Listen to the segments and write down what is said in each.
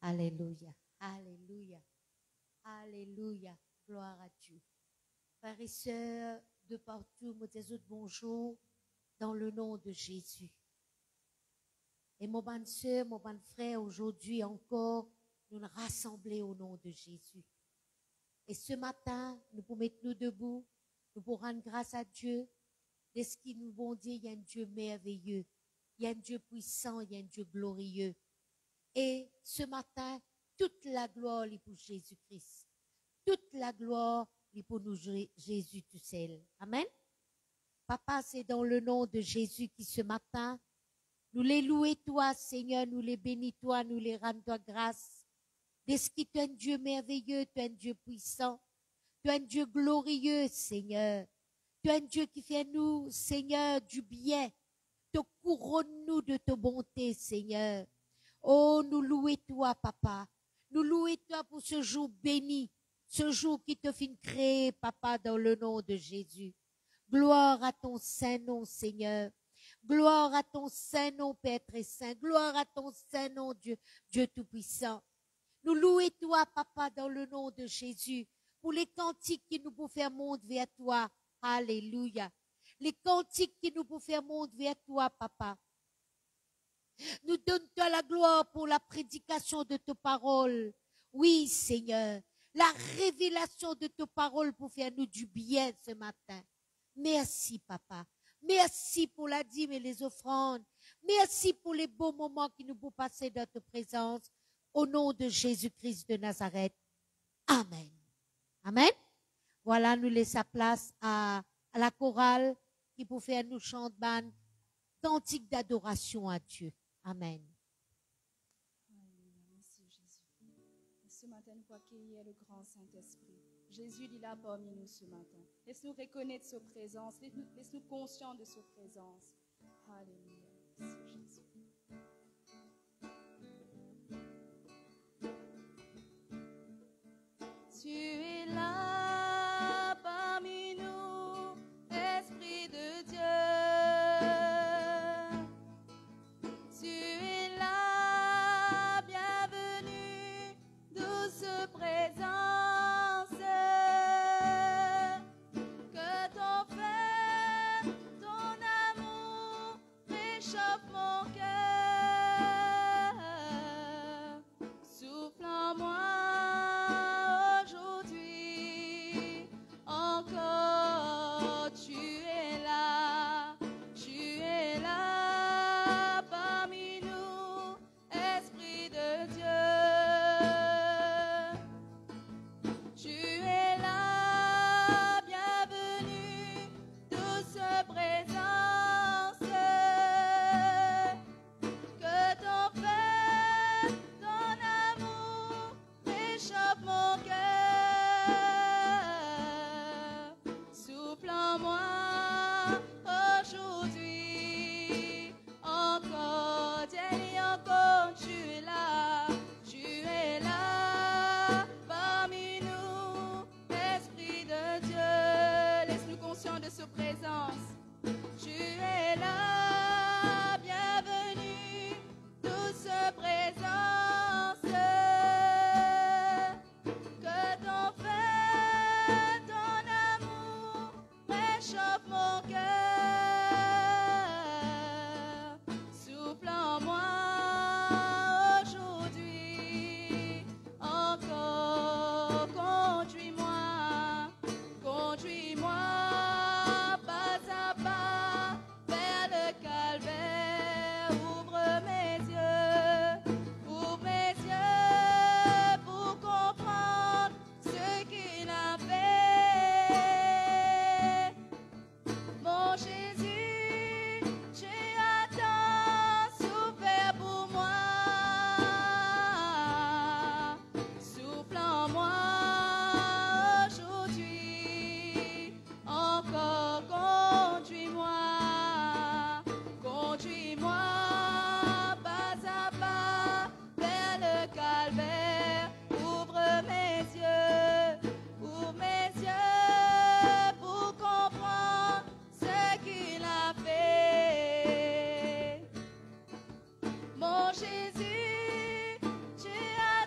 Alléluia, alléluia, alléluia, gloire à Dieu. Frères et sœurs de partout, me disons bonjour dans le nom de Jésus. Et mon bonne sœur, mon bon frère, aujourd'hui encore, nous nous rassemblons au nom de Jésus. Et ce matin, nous pouvons mettre nous debout, nous pouvons rendre grâce à Dieu. De ce qui nous vont dire, il y a un Dieu merveilleux, il y a un Dieu puissant, il y a un Dieu glorieux. Et ce matin, toute la gloire est pour Jésus-Christ. Toute la gloire est pour nous, Jésus tout seul. Amen. Papa, c'est dans le nom de Jésus qui ce matin, nous les louons toi, Seigneur, nous les bénis toi, nous les rendons toi grâce. De ce qui tu es un Dieu merveilleux, tu es un Dieu puissant, tu es un Dieu glorieux, Seigneur. Tu es un Dieu qui fait nous, Seigneur, du bien. Te couronne-nous de ta bonté, Seigneur. Oh, nous louons toi, Papa. Nous louons toi pour ce jour béni, ce jour qui te fit créer, Papa, dans le nom de Jésus. Gloire à ton saint nom, Seigneur. Gloire à ton saint nom, Père très saint. Gloire à ton saint nom, Dieu, Dieu tout-puissant. Nous louons toi, Papa, dans le nom de Jésus, pour les cantiques qui nous peuvent faire monter vers toi. Alléluia. Les cantiques qui nous peuvent faire monter vers toi, Papa. Nous donne-toi la gloire pour la prédication de tes paroles. Oui, Seigneur. La révélation de tes paroles pour faire nous du bien ce matin. Merci, Papa. Merci pour la dîme et les offrandes. Merci pour les beaux moments qui nous peuvent passer dans ta présence. Au nom de Jésus-Christ de Nazareth. Amen. Amen. Voilà, nous laissons place à la chorale qui peut faire nous chanter ban cantique d'adoration à Dieu. Amen. Merci Jésus. Et ce matin, nous pouvons accueillir le grand Saint-Esprit. Jésus est là parmi nous ce matin. Laisse-nous reconnaître sa présence. Laisse-nous conscients de sa présence. Alléluia. Merci Jésus. Tu es là parmi nous, Esprit de Dieu. Tu es là, bienvenue, douce présence. Que ton fait, ton amour réchauffe mon cœur. Souffle en moi. Encore, tu es là parmi nous, Esprit de Dieu. Tu es là, bienvenue, douce présence. Que ton fait, ton amour réchauffe mon cœur. Souffle en moi aujourd'hui, encore, et encore, tu es là parmi nous, Esprit de Dieu. Laisse-nous conscients de sa présence. Tu es là, bienvenue, douce présence. Que ton fait, ton amour réchauffe mon cœur. Souffle en moi aujourd'hui, encore, conduis-moi pas à pas vers le calvaire. Ouvre mes yeux pour comprendre ce qu'il a fait. Mon Jésus, tu as tant souffert pour moi. Souffle en moi aujourd'hui, encore conduis-moi pas à pas vers le calvaire. Ouvre mes yeux pour comprendre ce qu'il a fait. Mon Jésus, tu as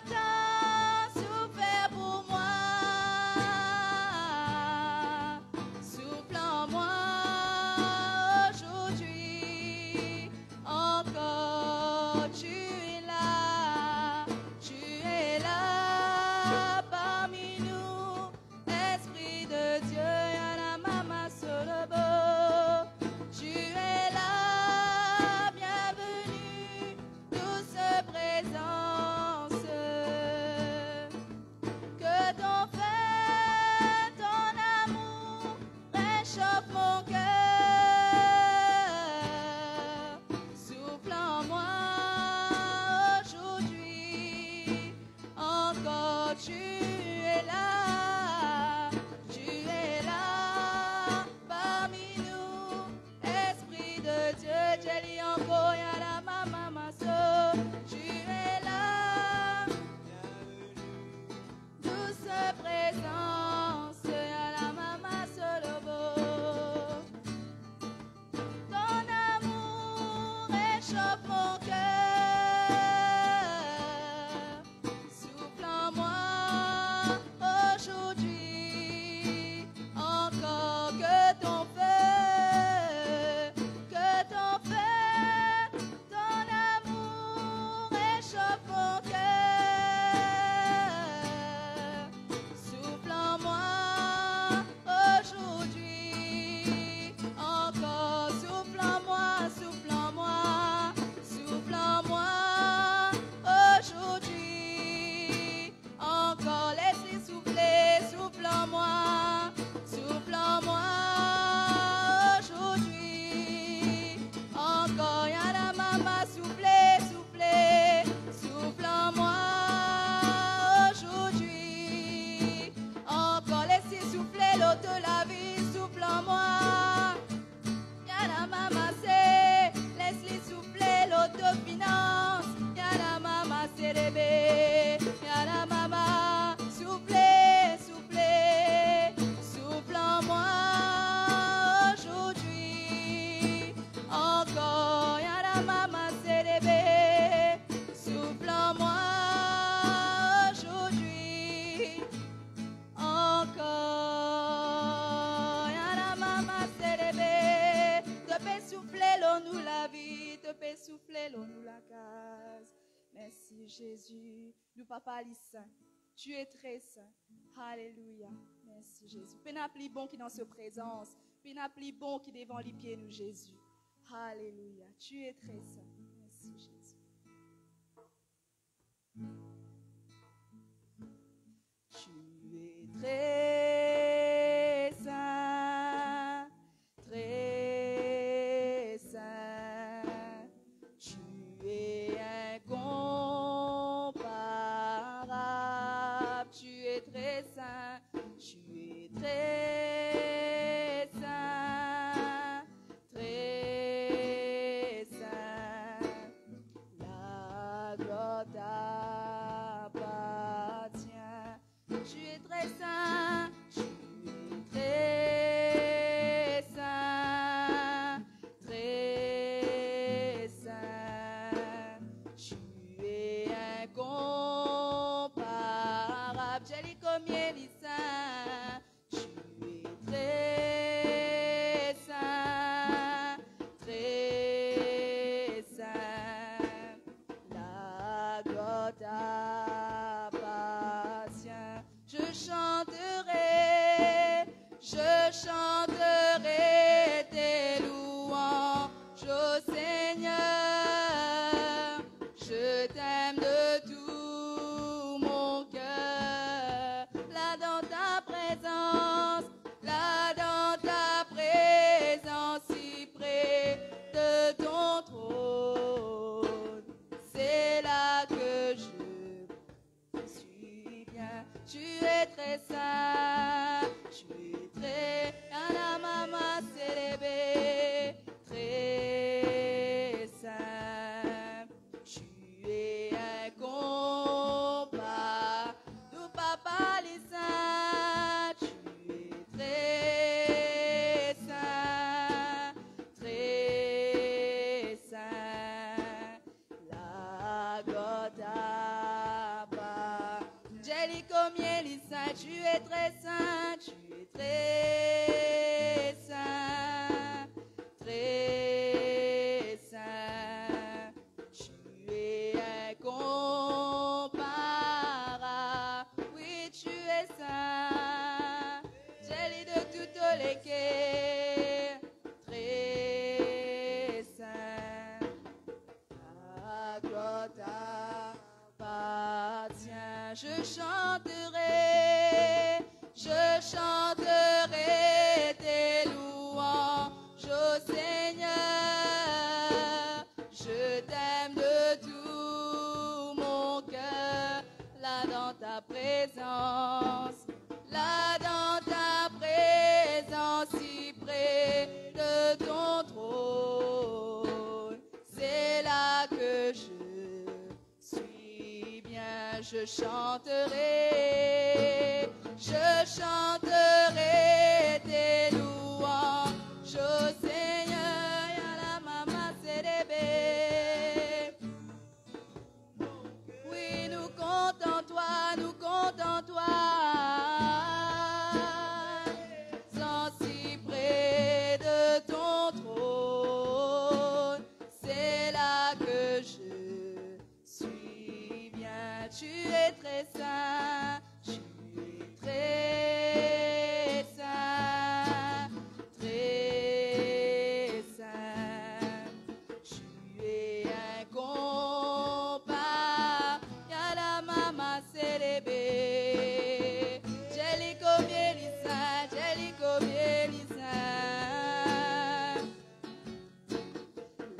Merci Jésus. Nous papa li saint. Tu es très saint. Alléluia. Merci Jésus. Pénapli bon qui dans ce présence. Pénapli bon qui devant les pieds nous Jésus. Alléluia. Tu es très saint. Merci Jésus. Tu es très saint. Très saint. Tu es incomparable. Tu es très saint. Tu es très saint. Très saint. La gloire t'appartient. Tu es très saint. Tu es très saint. Très saint. Tu es incomparable. J'ai dit combien il est saint. Tu es très saint. Très saint. La gloire t'appartient. Je chanterai tes louanges, ô Seigneur. Je t'aime de tout mon cœur. Là dans ta présence, si près de ton trône, c'est là que je suis bien. Tu es très saint, tu es très Mama célébé, très saint. Tu es incomparable, nous papa les saints. Tu es très saint, très saint. La gloire t'appartient. J'ai dit combien les saints. Tu es très saint, tu es très saint, très saint. Tu t'appartient. Je chanterai tes louanges, ô Seigneur. Je t'aime de tout mon cœur, là dans ta présence, là dans ta présence, si près de ton trône. C'est là que je suis bien, je chanterai tes louanges, ô Seigneur. Yala mama serebe. Oui, nous comptons toi, nous comptons toi. Sans si près de ton trône, c'est là que je suis bien. Tu es très saint, tu es très saint, très saint. Tu es incomparable. Yala mama serebe. Jelico Bielisa, Jelico Bielisa.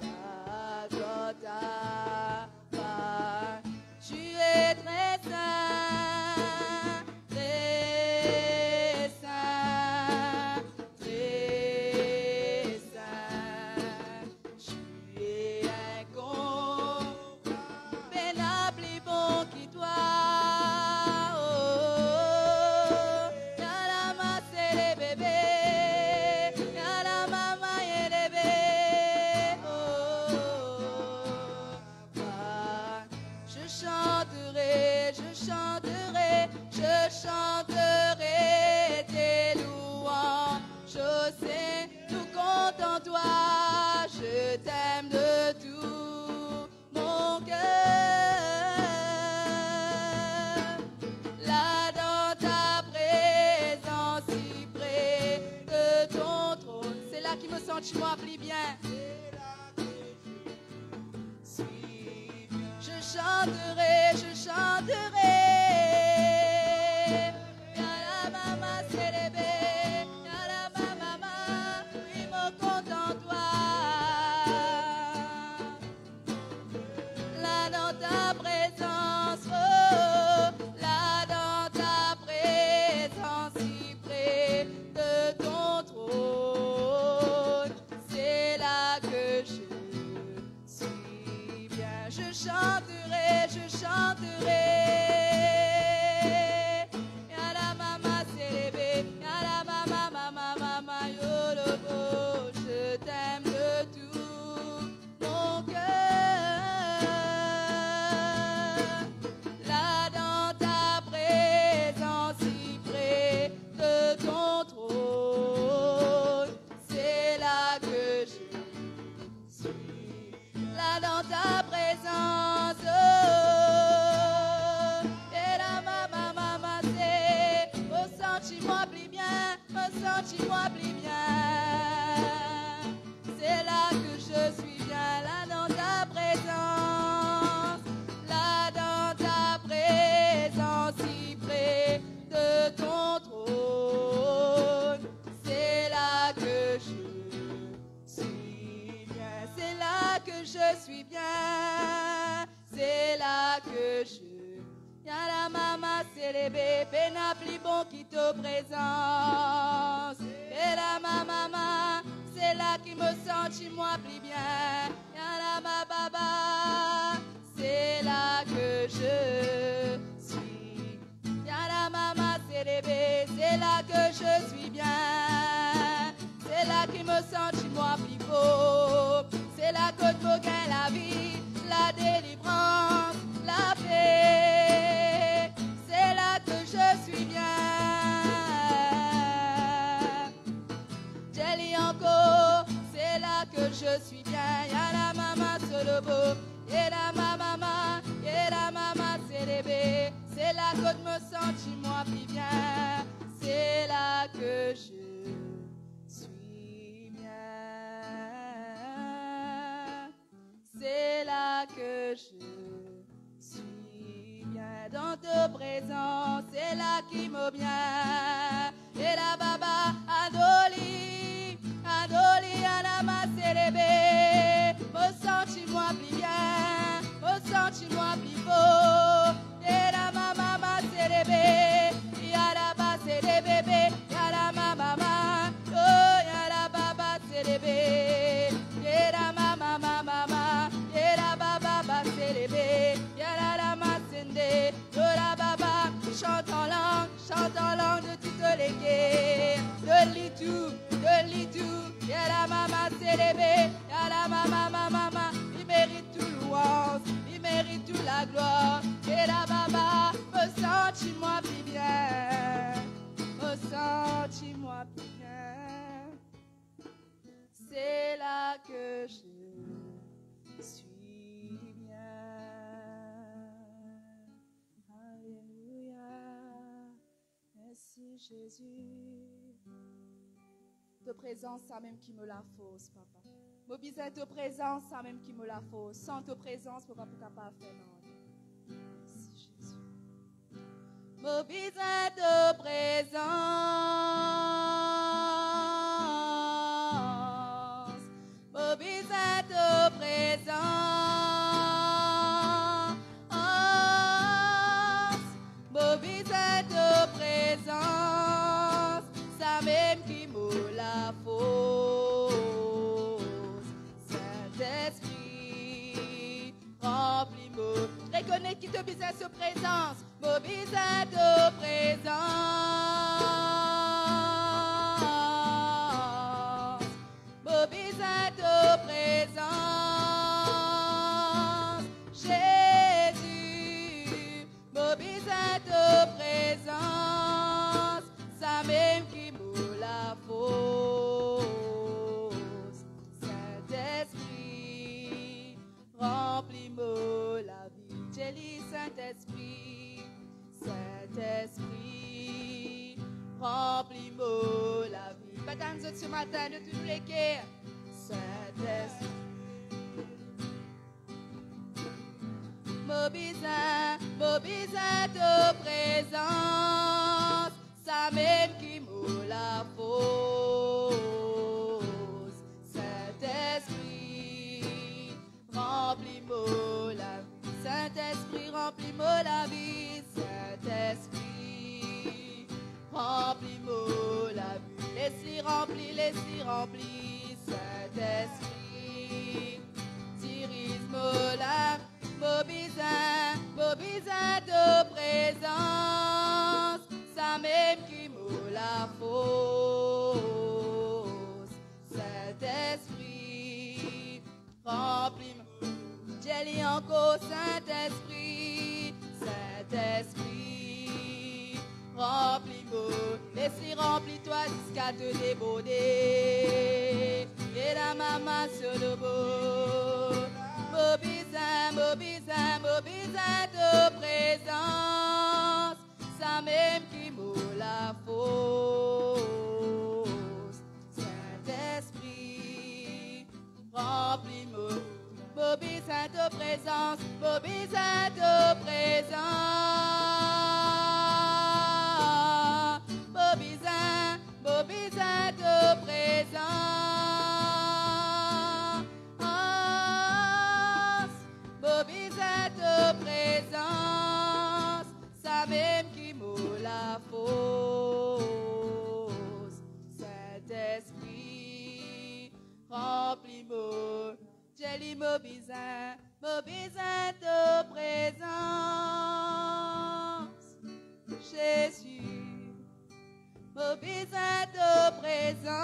La gloire t'appartient. Tu es très saint, très saint, très saint. Tu es incomparable et bon qui toi. Oh, yala ma c'est les bébés, yala mama et les bébés. Oh, je chanterai tes louanges, je sais, nous comptons toi, je t'aime de tout mon cœur. Là dans ta présence, si près de ton trône, c'est là qu'il me sent moi plus bien. Je chanterai. Yala mama célébé, yala mama, oui mon content toi. Là dans ta présence, oh, là dans ta présence, si près de ton trône, c'est là que je suis bien. Je chanterai. Yala mama célébé, yala mama yolobo. Je t'aime de tout mon cœur. Là dans ta présence, si près de ton trône, c'est là que je suis. Là dans ta présence, oh, et la mama c'est, oh senti-moi plus bien, oh senti-moi plus bien. C'est là que je suis bien, là dans ta présence, là dans ta présence, si près de ton trône. C'est là que je suis bien, c'est là que je suis bien, c'est là que je. Yala mama célébé, pena plus bon qui te présence. Et la mama, c'est là qui me senti moi plus bien. Yala ma baba, c'est là que je suis. Yala mama célébé, c'est là que je suis bien. C'est là qui me senti moi plus beau. C'est là que je gagne la vie, la délivrance, la paix. C'est là que je suis bien. Jelly encore, c'est là que je suis bien. Yala mama solobo, yala mama célébé. C'est là que je me sens moi plus bien. C'est là que je suis bien. C'est là que je dans ta présence, c'est là qui me bien. Et la baba, adoli, anama, célébé. Me sens-tu-moi plus bien, me sens-tu-moi plus beau. Et la mama, célébé, yalaba, célébé, yala mama, oh, yala baba, célébé. Yala mama, yala baba, célébé, yala la masende, yola baba, chante en langue de toutes les guerres. De l'itou, yala mama, célébé, yala mama, il mérite tout louange, il mérite toute la gloire. Et la baba, me sens-tu-moi plus bien, me sens-tu-moi plus bien. C'est là que je suis bien. Alléluia. Merci Jésus. Ta présence, ça même qui me la fausse, papa. Mon besoin de ta présence, ça même qui me la fausse. Sans ta présence, papa, pour capable faire non. Merci Jésus. Mon besoin de présence. Mon besoin de présence. Mon besoin de présence. Ça même qui me la fausse. Saint-Esprit, remplis-moi. Reconnais qui te besoin de présence. Mon besoin de présence. Mon besoin de présence. Jésus, mon besoin de présence. Ça même qui me la fausse. Saint-Esprit, remplis-moi la vie. J'ai dit Saint-Esprit, Saint-Esprit, remplis-moi la vie. Peut-être ce matin de tous les guerres. Saint-Esprit. Mon besoin de présence, ça même qui me la fausse. Saint-Esprit, remplis-moi la vie. Saint-Esprit, remplis-moi la vie. Saint-Esprit, remplis-moi la vie. Laisse-les remplis. Saint-Esprit, dirige-moi la vie. Mon besoin de présence, ça même qui me la fausse. Saint-Esprit, remplis-moi. J'ai dit encore Saint-Esprit, Saint-Esprit, remplis-moi. Laisse-les remplis-toi jusqu'à te déborder. Et la maman sur le beau. Mon besoin de présence, ça même qui me la fausse. Saint-Esprit, remplis-moi. Mon besoin de présence, mon besoin de présence. Mon besoin de présence. De présence, ça même qui me la fausse. Saint-Esprit, remplis-moi. J'ai dit mon besoin de présence. Jésus, mon besoin de présence.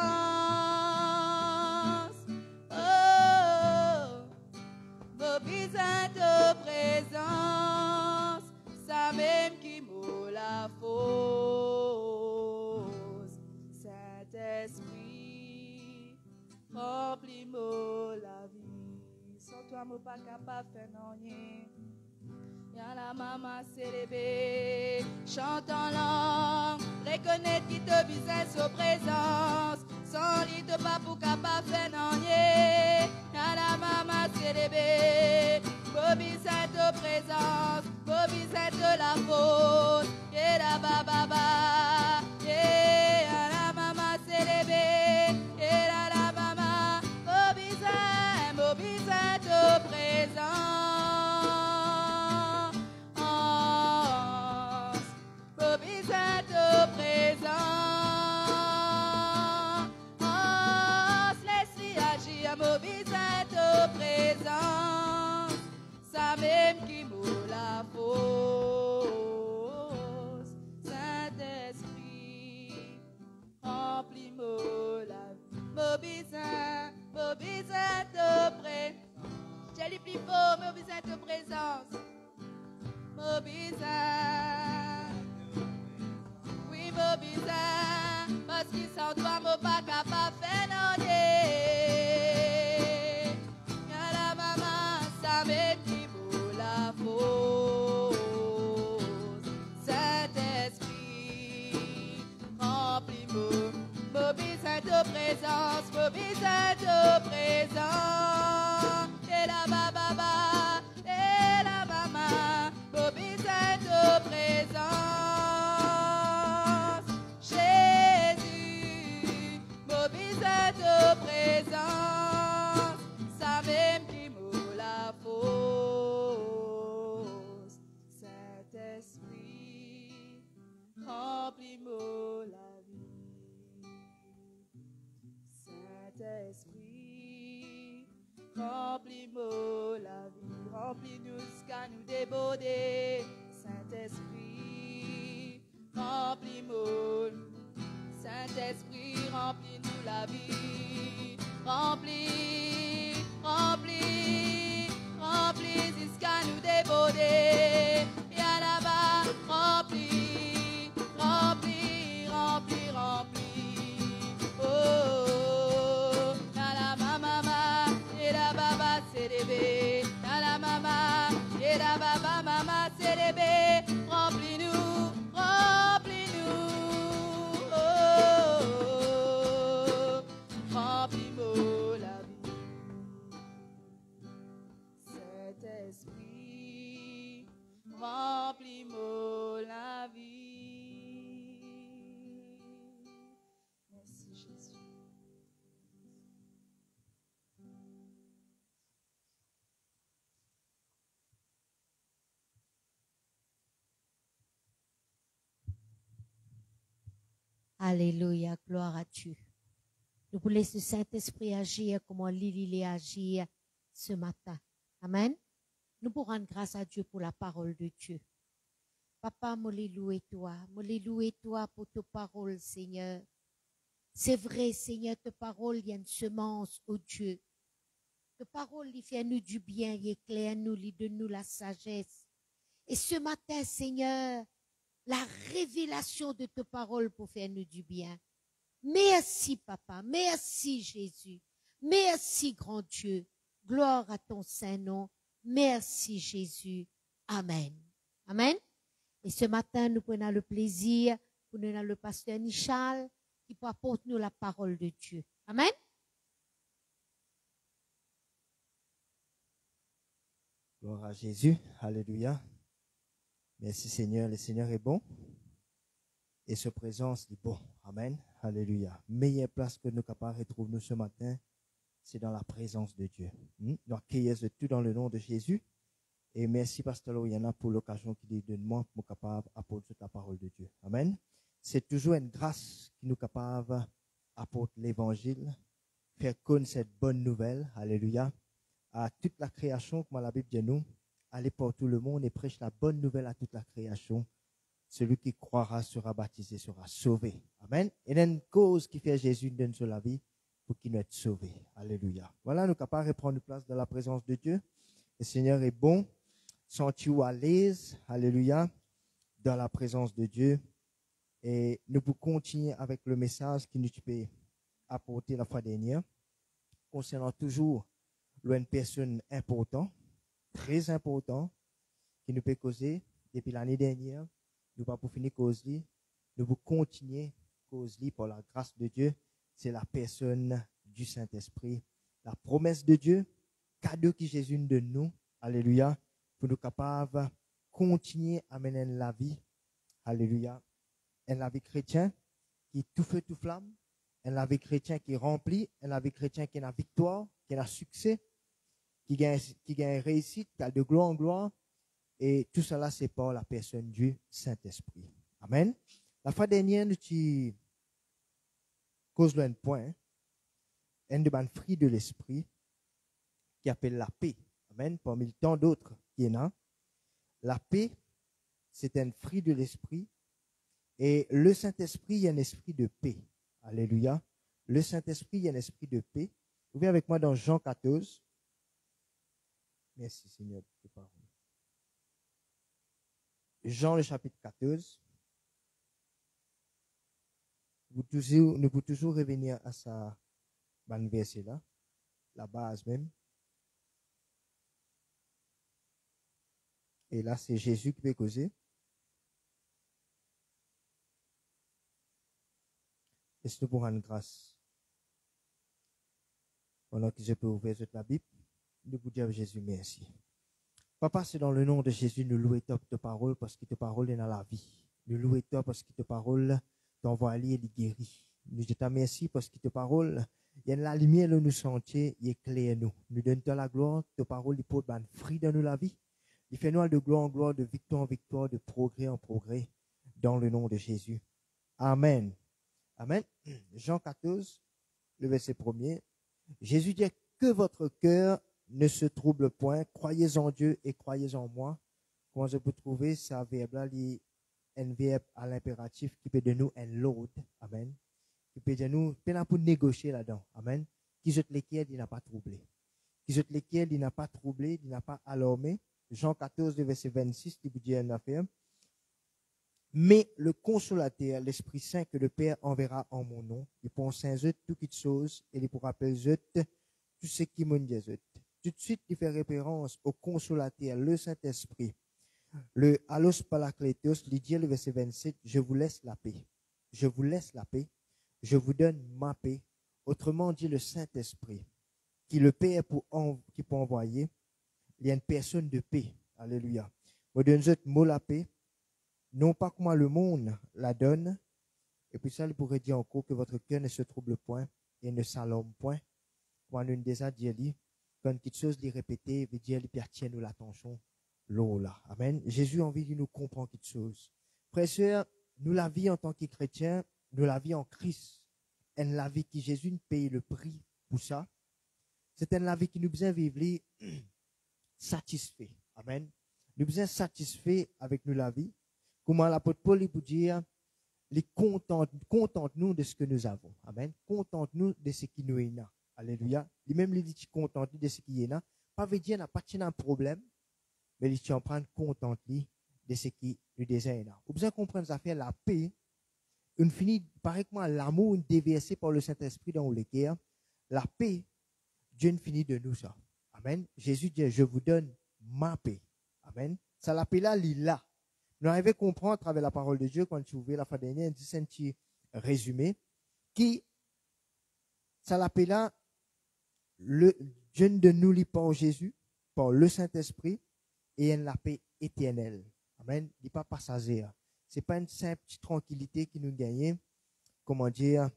Oh, mon besoin de présence, ça même qui me la fausse. Saint-Esprit, remplis-moi la vie. Sans toi, je ne suis pas capable de faire rien. Y'a la maman célébée, chante en langue, reconnaître qui te besoin sur présence. Sans lui, te pas pour capable de faire rien. Y'a la maman célébée, Mobisette de présence, Mobisette de la faute, et la baba, et la maman célébée, et la maman, Mobisette de présence, Mobisette de présence, laisse-lui agir, Mobisette de présence. Ça même qui moule la fausse, Saint-Esprit, remplis-moi la vie. Mobisette de présence. J'ai les plus fort, Mobisette de présence. Mobisette. Oui, Mobisette, parce qu'il sans toi, mon pas capable de faire non. La maman, ça met qui vaut la fausse. Saint-Esprit, remplis-moi. Mobisette de présence, Mobisette de présence. Et la baba, et la maman, Mobisette de présence. Jésus, Mobisette de présence. Ça même qui moule la fausse. Saint-Esprit, remplis-moi la vie. Saint-Esprit, remplis-moi la vie. Remplis-nous jusqu'à nous déborder. Saint-Esprit, remplis-moi. Saint-Esprit, remplis-nous la vie. Remplis, remplis, remplis jusqu'à nous déborder. Et à là-bas, remplis, remplis, remplis, remplis. Oh, à la mama, et la baba, c'est bébé. À la mama, et la baba, mama, c'est bébé. Remplis-nous, remplis-nous. Oh, remplis-moi la vie. Saint-Esprit, remplis-moi la vie. Merci Jésus. Alléluia, gloire à Dieu. Nous voulons laisser le Saint-Esprit agir comme Lily agir ce matin. Amen. Nous pourrons rendre grâce à Dieu pour la parole de Dieu. Papa, moi les louer toi pour ta parole, Seigneur. C'est vrai, Seigneur, ta parole, il y a une semence, oh Dieu. Ta parole, il fait nous du bien, il éclaire nous, il donne nous la sagesse. Et ce matin, Seigneur, la révélation de ta parole pour faire nous du bien. Merci, Papa. Merci, Jésus. Merci, grand Dieu. Gloire à ton Saint-Nom. Merci, Jésus. Amen. Amen. Et ce matin, nous prenons le plaisir pour nous le pasteur Nichal qui peut apporter nous la parole de Dieu. Amen. Gloire à Jésus. Alléluia. Merci Seigneur. Le Seigneur est bon. Et sa présence est bon. Amen. Alléluia. Meilleure place que nous capables de retrouver nous ce matin, c'est dans la présence de Dieu. Nous accueillons tout dans le nom de Jésus. Et merci Pasteur Loriana pour l'occasion qu'il est de moi pour capable apporter la parole de Dieu. Amen. C'est toujours une grâce qui nous capable apporter l'évangile, faire connaître cette bonne nouvelle. Alléluia. À toute la création, comme la Bible dit nous, aller pour tout le monde et prêche la bonne nouvelle à toute la création. Celui qui croira sera baptisé, sera sauvé. Amen. Et il y a une cause qui fait Jésus donne sur la vie pour qu'il nous soit sauvé. Alléluia. Voilà, nous sommes capables de prendre place dans la présence de Dieu. Le Seigneur est bon. Sentez-vous à l'aise. Alléluia. Dans la présence de Dieu. Et nous pouvons continuer avec le message qui nous peut apporter la fois dernière. Concernant toujours une personne importante, très importante, qui nous peut causer depuis l'année dernière. Nous pas pour finir cause li, nous vous continuer cause li par la grâce de Dieu, c'est la personne du Saint-Esprit, la promesse de Dieu, cadeau qui Jésus donne nous, Alléluia. Pour nous capables de continuer à mener la vie. Alléluia. La vie chrétienne qui est tout feu, tout flamme. La vie chrétienne qui est remplie. La vie chrétienne qui a la victoire, qui a le succès, qui gagne réussite, qui a de gloire en gloire. Et tout cela, c'est par la personne du Saint-Esprit. Amen. La fois dernière, nous avons causé un point, un de ban fruit de l'esprit, qui appelle la paix. Amen. Parmi tant d'autres qui en a. La paix, c'est un fruit de l'esprit. Et le Saint-Esprit, il y a un esprit de paix. Alléluia. Le Saint-Esprit, il y a un esprit de paix. Vous venez avec moi dans Jean 14. Merci Seigneur pour tes paroles. Jean le chapitre 14. Nous pouvons toujours revenir à ça, verset là, la base même. Et là, c'est Jésus qui peut causer. Laisse-nous pour rendre grâce. Pendant que je peux ouvrir la Bible, nous vous dire Jésus merci. Papa, c'est dans le nom de Jésus, nous louons ta parole parce que ta parole est dans la vie. Nous louons toi parce que ta parole t'envoie aller et guérit. Nous te remercions parce que ta parole, il y a la lumière dans nous sentiers, il éclaire nous. Nous donne la gloire, ta parole, il porte un fruit dans nous la vie. Il fait nous de gloire en gloire, de victoire en victoire, de progrès en progrès, dans le nom de Jésus. Amen. Amen. Jean 14, le verset 1er. Jésus dit que votre cœur ne se trouble point, croyez en Dieu et croyez en moi. Comment je peux trouver ça verbe-là, un verbe à l'impératif qui peut de nous un load. Amen. Qui peut de nous, pour négocier là-dedans. Amen. Qui jette lesquels il n'a pas troublé. Qui jette lesquels il n'a pas troublé, il n'a pas alarmé. Jean 14, verset 26, qui vous dit une affaire. Mais le consolateur, l'Esprit Saint que le Père enverra en mon nom, il pour saint toutes choses et il pour rappeler tout ce qui m'ont dit. Tout de suite, il fait référence au consolateur, le Saint-Esprit. Le Allos Parakletos, il dit le verset 27, je vous laisse la paix. Je vous laisse la paix. Je vous donne ma paix. Autrement dit, le Saint-Esprit, qui le Père qui peut envoyer, il y a une personne de paix. Alléluia. Vous donne mot la paix. Non pas comment le monde la donne. Et puis ça, il pourrait dire encore que votre cœur ne se trouble point et ne s'alarme point. Quand nous déjà dit, quand quelque chose lui répéter, veut dire, il tient nous l'attention. Là. Amen. Jésus a envie de nous comprendre quelque chose. Frères et sœurs, nous la vie en tant que chrétiens, nous la vie en Christ. Et la vie qui Jésus nous paye le prix pour ça. C'est une la vie qui nous besoin vivre satisfait. Amen. Nous besoin satisfait avec nous la vie. Comment l'apôtre Paul peut dire, contente-nous de ce que nous avons. Amen. Contente-nous de ce qui nous est là. Alléluia. Lui-même, il dit, contente de ce qui est là. Pas veut dire, n'a pas un problème, mais il dit, en prendre contente de ce qui nous désire là. Vous besoin comprendre ça fait la paix. Une finit, pareil que l'amour déversé par le Saint-Esprit dans le cœur. La paix, Dieu ne finit de nous ça. Amen. Jésus dit, je vous donne ma paix. Amen. Ça la paix là, il est là. Nous arrivons à comprendre à travers la parole de Dieu, quand tu ouvres la fin dernière, un petit résumé, qui, ça l'appelle là, le Dieu de nous lit par Jésus, par le Saint-Esprit, et une la paix éternelle. Amen. Il n'est pas passagère. Ce n'est pas une simple tranquillité qui nous gagne. Comment dire,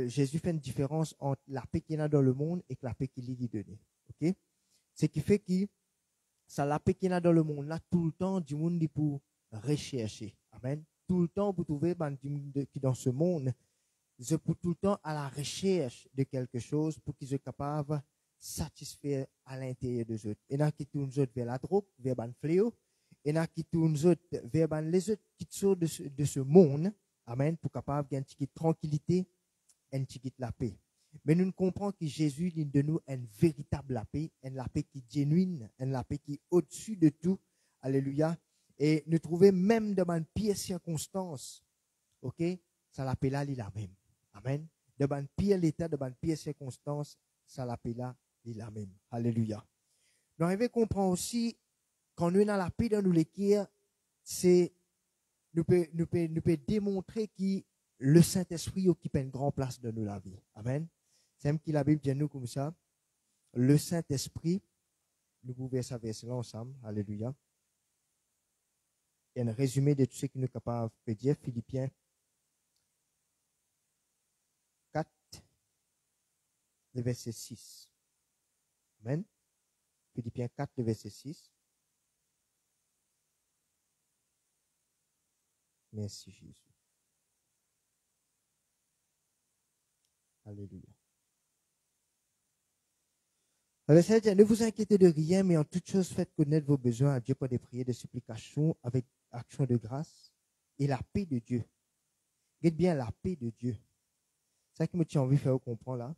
Jésus fait une différence entre la paix qu'il y a dans le monde et la paix qu'il lui dit donner. OK? Ce qui fait que, ça la paix qu'il y a dans le monde là tout le temps du monde pour rechercher. Amen. Tout le temps pour trouver qui dans ce monde je peux tout le temps à la recherche de quelque chose pour qu'ils soient capables de satisfaire à l'intérieur de eux. Et là qui tournent vers la drogue, vers le fléau, et là qui tournent vers les autres qui sortent de ce monde. Amen. Pour capable gagner une petite tranquillité, une petite la paix. Mais nous comprenons que Jésus donne de nous une véritable paix, une paix qui est genuine, une paix qui est au-dessus de tout. Alléluia. Et nous trouvons même dans une pire circonstance, ok, ça la paix là, il est la même. Amen. Dans une pire état, dans une pire circonstance, ça la paix là, il est la même. Alléluia. Nous arrivons à comprendre aussi, quand nous avons la paix dans nous les cœurs, c'est, nous peut démontrer que le Saint-Esprit occupe une grande place dans la vie. Amen. C'est même que la Bible dit nous comme ça. Le Saint-Esprit nous pouvons verser là ensemble. Alléluia. Et un résumé de tout ce que nous sommes capables de dire. Philippiens 4, le verset 6. Amen. Philippiens 4, le verset 6. Merci Jésus. Alléluia. Alors, c'est-à-dire, ne vous inquiétez de rien, mais en toute chose, faites connaître vos besoins à Dieu par des prières, des supplications, avec action de grâce, et la paix de Dieu. Regarde bien la paix de Dieu. C'est ça qui me tient envie de faire comprendre là.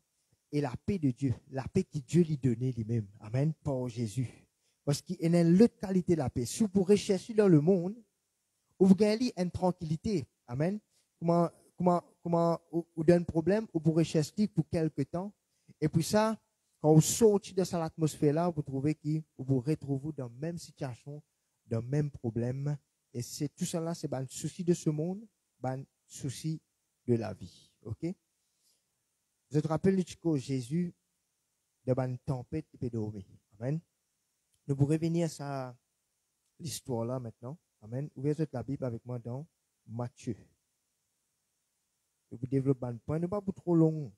Et la paix de Dieu, la paix que Dieu lui donnait lui-même. Amen, par Jésus. Parce qu'il y a une autre qualité de la paix. Si vous pourrez chercher dans le monde, vous gagnez une tranquillité. Amen. Comment, vous donne problème, vous pourrez chercher pour quelque temps. Et puis ça, quand vous sortez de cette atmosphère-là, vous trouvez que vous vous retrouvez dans la même situation, dans le même problème. Et c'est tout ça là, c'est un souci de ce monde, un souci de la vie. OK? Je te rappelle que Jésus, dans une tempête, il peut dormir. Amen. Nous pourrons revenir à ça, l'histoire là maintenant. Amen. Ouvrez la Bible avec moi dans Matthieu. Je vous développe un point. Ne pas pour trop long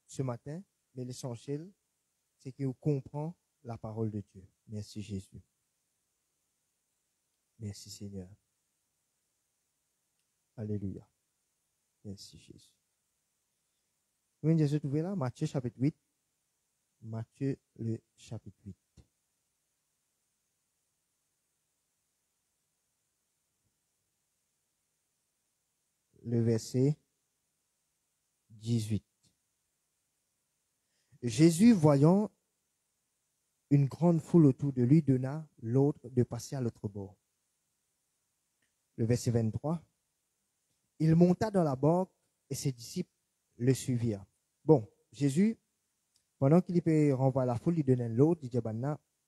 ce matin, mais l'essentiel, c'est que vous comprenez la parole de Dieu. Merci Jésus. Merci Seigneur. Alléluia. Merci Jésus. Vous voyez Jésus trouvé là, Matthieu chapitre 8. Matthieu le chapitre 8. Le verset 18. Jésus, voyant une grande foule autour de lui, donna l'ordre de passer à l'autre bord. Le verset 23. Il monta dans la barque et ses disciples le suivirent. Bon, Jésus, pendant qu'il peut renvoyer la foule, il donnait l'ordre, il dit,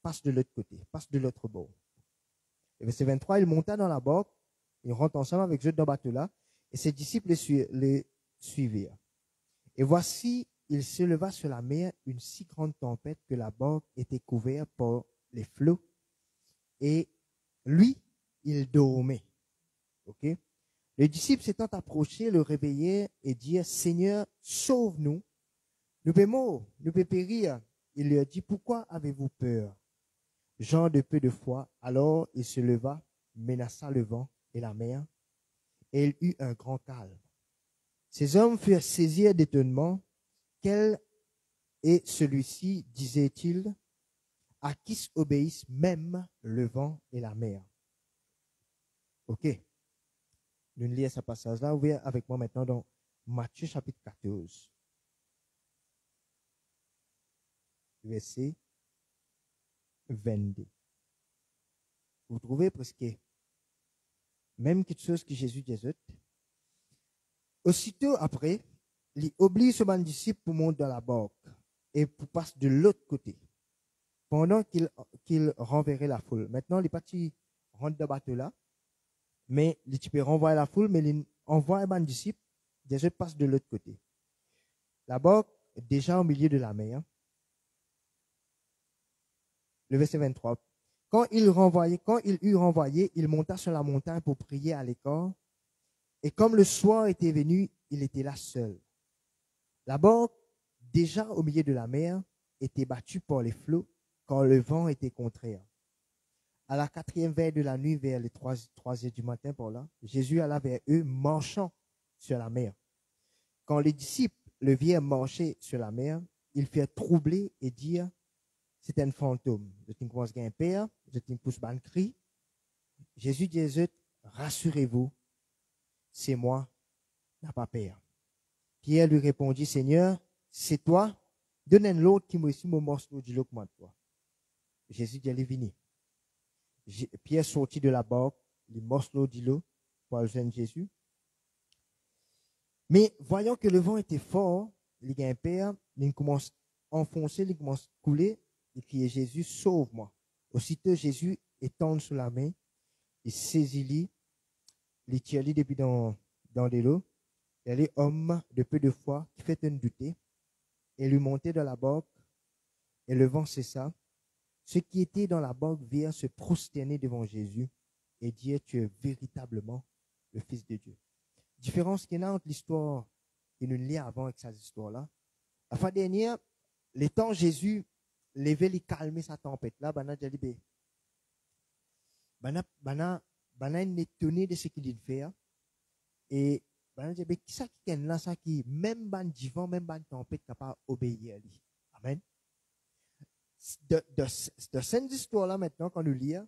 passe de l'autre côté, passe de l'autre bord. Le verset 23, il monta dans la barque, il rentre ensemble avec eux dans le bateau là, et ses disciples le suivirent. Et voici, il se leva sur la mer une si grande tempête que la barque était couverte par les flots. Et lui, il dormait. OK? Les disciples s'étant approchés, le réveillaient et dirent, Seigneur, sauve-nous. Nous pouvons mourir, nous pouvons périr. Il leur dit, pourquoi avez-vous peur? Gens de peu de foi. Alors il se leva, menaça le vent et la mer, et il eut un grand calme. Ces hommes furent saisis d'étonnement. Quel est celui-ci, disait-il, à qui obéissent même le vent et la mer? OK. Nous lisons ce passage-là. Ouvrez avec moi maintenant dans Matthieu chapitre 14. Verset 22. Vous trouvez presque même quelque chose que Jésus disait. Aussitôt après, il oblige son disciple pour monter dans la barque et pour passer de l'autre côté, pendant qu'il renverrait la foule. Maintenant, les partis rentrent dans le bateau là, mais il peut renvoyer la foule, mais il envoie un disciple, Jésus passe de l'autre côté. La barque est déjà au milieu de la mer. Le verset 23. Quand il eut renvoyé, il monta sur la montagne pour prier à l'écart. Et comme le soir était venu, il était là seul. La barque, déjà au milieu de la mer, était battue par les flots, car le vent était contraire. À la 4e veille de la nuit, vers les 3 heures du matin, par là, Jésus alla vers eux, marchant sur la mer. Quand les disciples le virent marcher sur la mer, ils furent troublés et dirent, c'est un fantôme. Je t'ai commencé à un père, je t'ai poussé un cri. Jésus dit, rassurez-vous, c'est moi, n'a pas peur. Pierre lui répondit, Seigneur, c'est toi, donne l'autre qui m'a ici mon morceau de l'eau comme toi. Jésus dit, allez, venez. Pierre sortit de la barque, les morceaux de l'eau pour rejoindre Jésus. Mais voyant que le vent était fort, il y a un père, il commence à enfoncer, il commence à couler, et criait, Jésus, sauve-moi. Aussitôt, Jésus étend sous la main, il saisit-lui, il tire depuis dans l'eau. Il y a les hommes de peu de foi qui fait un douter et lui monter dans la barque et le vent cessa Ceux qui étaient dans la barque virent se prosterner devant Jésus et dire, tu es véritablement le Fils de Dieu. Différence qu'il y a entre l'histoire qui nous lit avant avec cette histoire-là. La fois dernière, les temps Jésus levait les calmer sa tempête là, bana jalibé. Bana est étonné de ce qu'il fait et bana jalibé qui ça qui est là ça qui même ban divan même ban tempête capable obéir à lui. Amen. De cette histoire là maintenant quand nous lisons,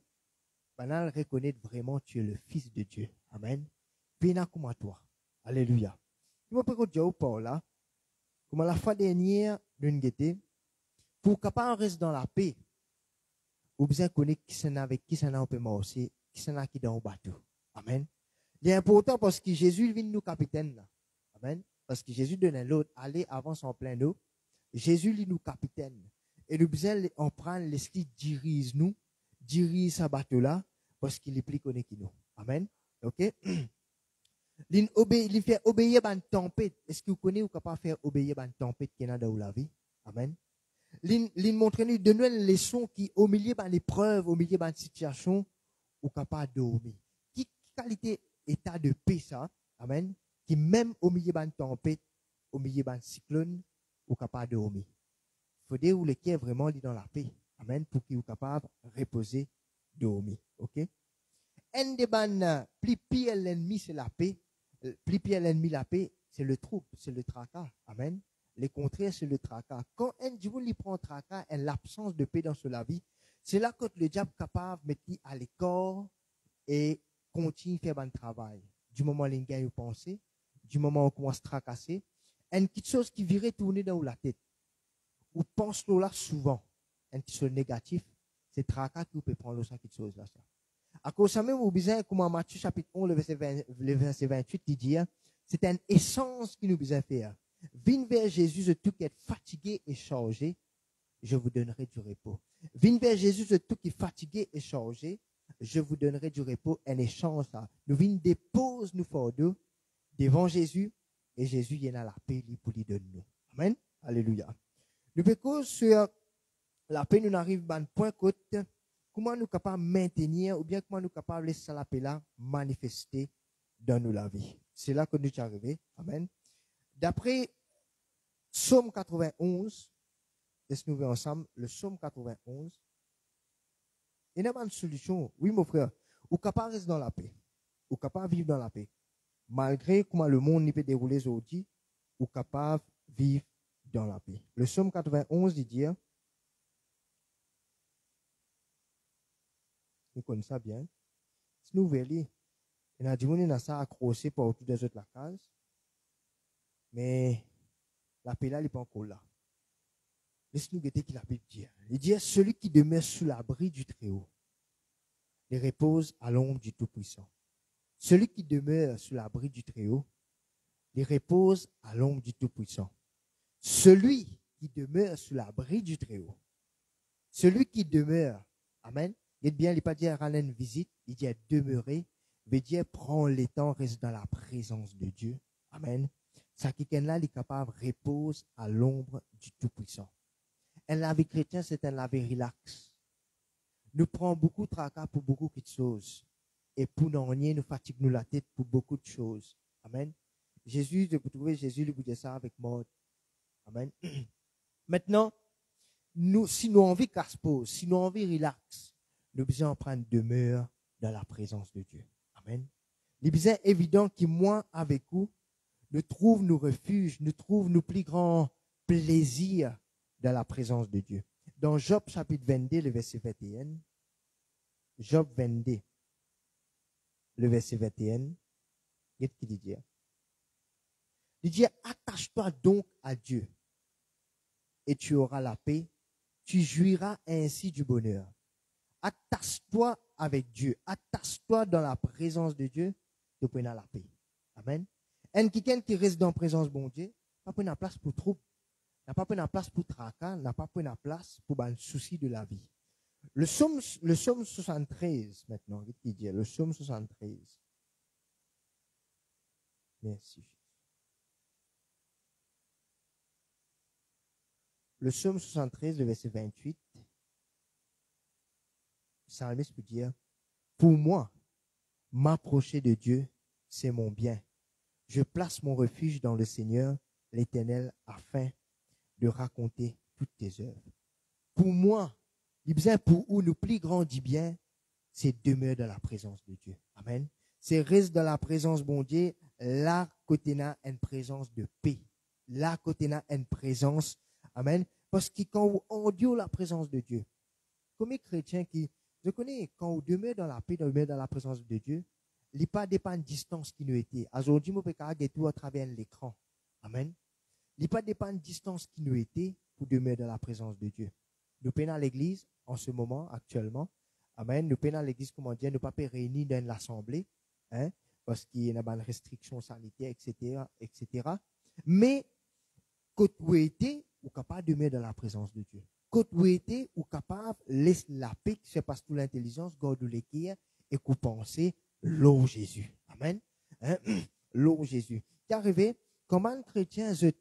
bana reconnaît vraiment tu es le Fils de Dieu. Amen. Pena comme toi. Alléluia. Je me peux dire au Paul là, comme la fois dernière d'une guettée, pour capable rester dans la paix, ou besoin connaître qui s'en avec qui s'en a un peu aussi, qui s'en a qui dans le bateau. Amen. Il est important parce que Jésus vient nous capitaine là. Amen. Parce que Jésus donne l'autre aller avant son plein d'eau. Jésus lui nous capitaine. Et nous besoin on prend l'esprit dirige sa bateau là parce qu'il est plus connu que nous. Amen. OK? Il fait obéir à une tempête. Est-ce que vous connaissez ou capable faire obéir à une tempête qui est dans la vie? Amen. Il montre nous de nous une leçon qui au milieu de l'épreuve, au milieu de une situation, ou capable de dormir. Qui qualité état de paix ça? Amen. Qui même au milieu d'une tempête, au milieu d'un cyclone, ou capable de dormir. Il faut dire où le cœur vraiment est dans la paix. Amen. Pour qu'il soit capable de reposer, dormir. OK? Un des plus pire l'ennemi, c'est la paix. Plus pire l'ennemi, la paix, c'est le trouble, c'est le tracas. Amen. Le contraire, c'est le tracas. Quand un diable prend tracas et l'absence de paix dans sa vie, c'est là que le diable est capable de mettre à l'écart et continue à faire un travail. Du moment où il gagne penser, du moment où on commence à tracasser, une petite chose qui virait tourner dans la tête, ou pense là souvent, une petite chose négative, c'est tracas qui peut prendre ça, cette chose là. À cause de ça même, vous besoin, comme en Matthieu chapitre 11, le verset 28, il dit, c'est une essence qui nous besoin faire. Viens vers Jésus, tout qui est fatigué et chargé, je vous donnerai du repos. Viens vers Jésus, tout qui est fatigué et chargé, je vous donnerai du repos. En échange, nous venons déposer nous fardeaux devant Jésus, et Jésus y a la paix pour lui donner nous. Amen. Alléluia. Nous pécons sur la paix, nous n'arrivons pas à un point côte. Comment nous sommes capables de maintenir, ou bien comment nous sommes capables de laisser la paix là manifester dans nous la vie. C'est là que nous sommes arrivés. Amen. D'après Psaume 91, laisse-nous voir ensemble, le Psaume 91, il n'y a pas une solution. Oui, mon frère, ou capable de rester dans la paix, ou capable de vivre dans la paix. Malgré comment le monde peut dérouler aujourd'hui, ou capable de vivre dans la paix. Le Psaume 91, il dit, nous connaissons ça bien. Si nous voyons, il y a des gens qui ont ça accroché par autour des autres la case, mais la paix là, il n'est pas encore là. Laisse-nous guetter qu'il a pu dire. Il dit, celui qui demeure sous l'abri du Très-Haut, il repose à l'ombre du Tout-Puissant. Celui qui demeure sous l'abri du Très-Haut, il repose à l'ombre du Tout-Puissant. Celui qui demeure sous l'abri du Très-Haut, celui qui demeure, amen, il dit bien, il n'est pas dit à rendre une visite, il dit à demeurer, veut dire prendre le temps, reste dans la présence de Dieu, amen. Ça qui est là, il est capable, repose à l'ombre du Tout-Puissant. Un vie chrétien, c'est un vie relax. Nous prenons beaucoup de tracas pour beaucoup de choses. Et pour nous rien, nous fatigue nous la tête pour beaucoup de choses. Amen. Jésus, vous trouvez Jésus, lui dit ça avec mode. Amen. Maintenant, si nous avons envie qu'à se pose, si nous avons envie relax, nous besoin prendre demeure dans la présence de Dieu. Amen. Il est bien évident que moi, avec vous, nous trouvons nos refuges, nous trouvons nos plus grands plaisirs dans la présence de Dieu. Dans Job chapitre 22, le verset 21, Job 22, le verset 21, qu'est-ce qu'il dit? Il dit, attache-toi donc à Dieu et tu auras la paix, tu jouiras ainsi du bonheur. Attache-toi avec Dieu, attache-toi dans la présence de Dieu, tu prendras la paix. Amen. Et quelqu'un qui reste dans la présence de bon Dieu, pas prendre la place pour trouble, n'a pas pris la place pour tracas, n'a pas pris la place pour un souci de la vie. Le psaume 73, maintenant, qu'est-ce qu'il dit? Le psaume 73. Merci. Le psaume 73, le verset 28. psalmiste peut dire, pour moi, m'approcher de Dieu, c'est mon bien. Je place mon refuge dans le Seigneur, l'Éternel, afin de raconter toutes tes œuvres. Pour moi, il besoin pour où nous plus grandit bien, c'est demeurer dans la présence de Dieu. Amen. C'est rester dans la présence de Dieu, là, côté n'a une présence de paix. Là, côté n'a une présence. Amen. Parce que quand on dit la présence de Dieu, comme les chrétiens qui, je connais, quand on demeure dans la paix, on demeure dans la présence de Dieu, il n'y a pas de distance qui nous était. Aujourd'hui, on peut regarder tout à travers l'écran. Amen. Il n'y a pas de distance qui nous était pour demeurer dans la présence de Dieu. Nous sommes à l'église en ce moment, actuellement. Amen. Nous sommes à l'église, comment dire, nous ne pouvons pas réunir dans l'assemblée, hein, parce qu'il y a des restrictions sanitaires, etc., etc. Mais, quand vous êtes, vous êtes capable de demeurer dans la présence de Dieu. Quand vous êtes, vous êtes capable de laisser la paix qui se passe toute l'intelligence, garder l'équerre et vous pensez l'eau Jésus. Amen. Hein? L'eau Jésus. Qui est arrivé, comment un chrétien est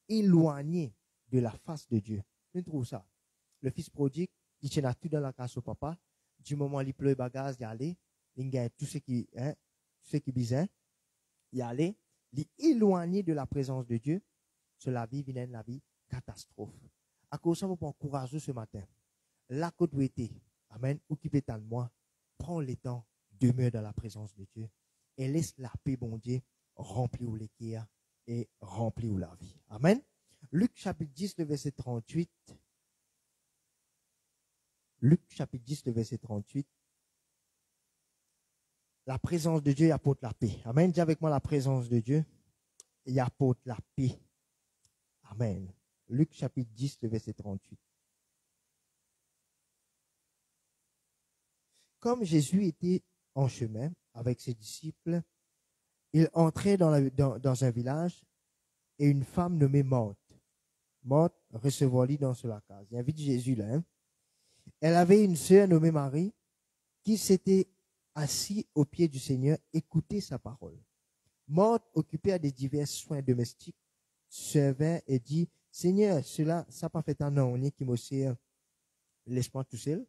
éloigné de la face de Dieu. Je trouve ça. Le fils prodigue, il tient tout dans la casse au papa. Du moment où il pleut, bagage, il allait. Il gagne tout ce qui est bizarre. Il allait. Il est éloigné de la présence de Dieu. Sur la vie, vient la vie, catastrophe. À cause de ça, vous pouvez encourager ce matin. Là, que vous êtes, amen, occupez-vous de moi. Prends le temps, demeure dans la présence de Dieu. Et laisse la paix, bon Dieu, remplir l'équerre et remplir la vie. Amen. Luc chapitre 10, le verset 38. Luc chapitre 10, le verset 38. La présence de Dieu apporte la paix. Amen. Dis avec moi la présence de Dieu. Il apporte la paix. Amen. Luc chapitre 10, le verset 38. Comme Jésus était en chemin avec ses disciples, il entrait dans un village et une femme nommée Marthe recevoir-lui dans la case. Il invite Jésus là. Hein? Elle avait une sœur nommée Marie qui s'était assise au pied du Seigneur, écoutait sa parole. Marthe, occupée des divers soins domestiques, servait et dit, Seigneur, ça pas fait un an qui me sert, laisse-moi tout seul.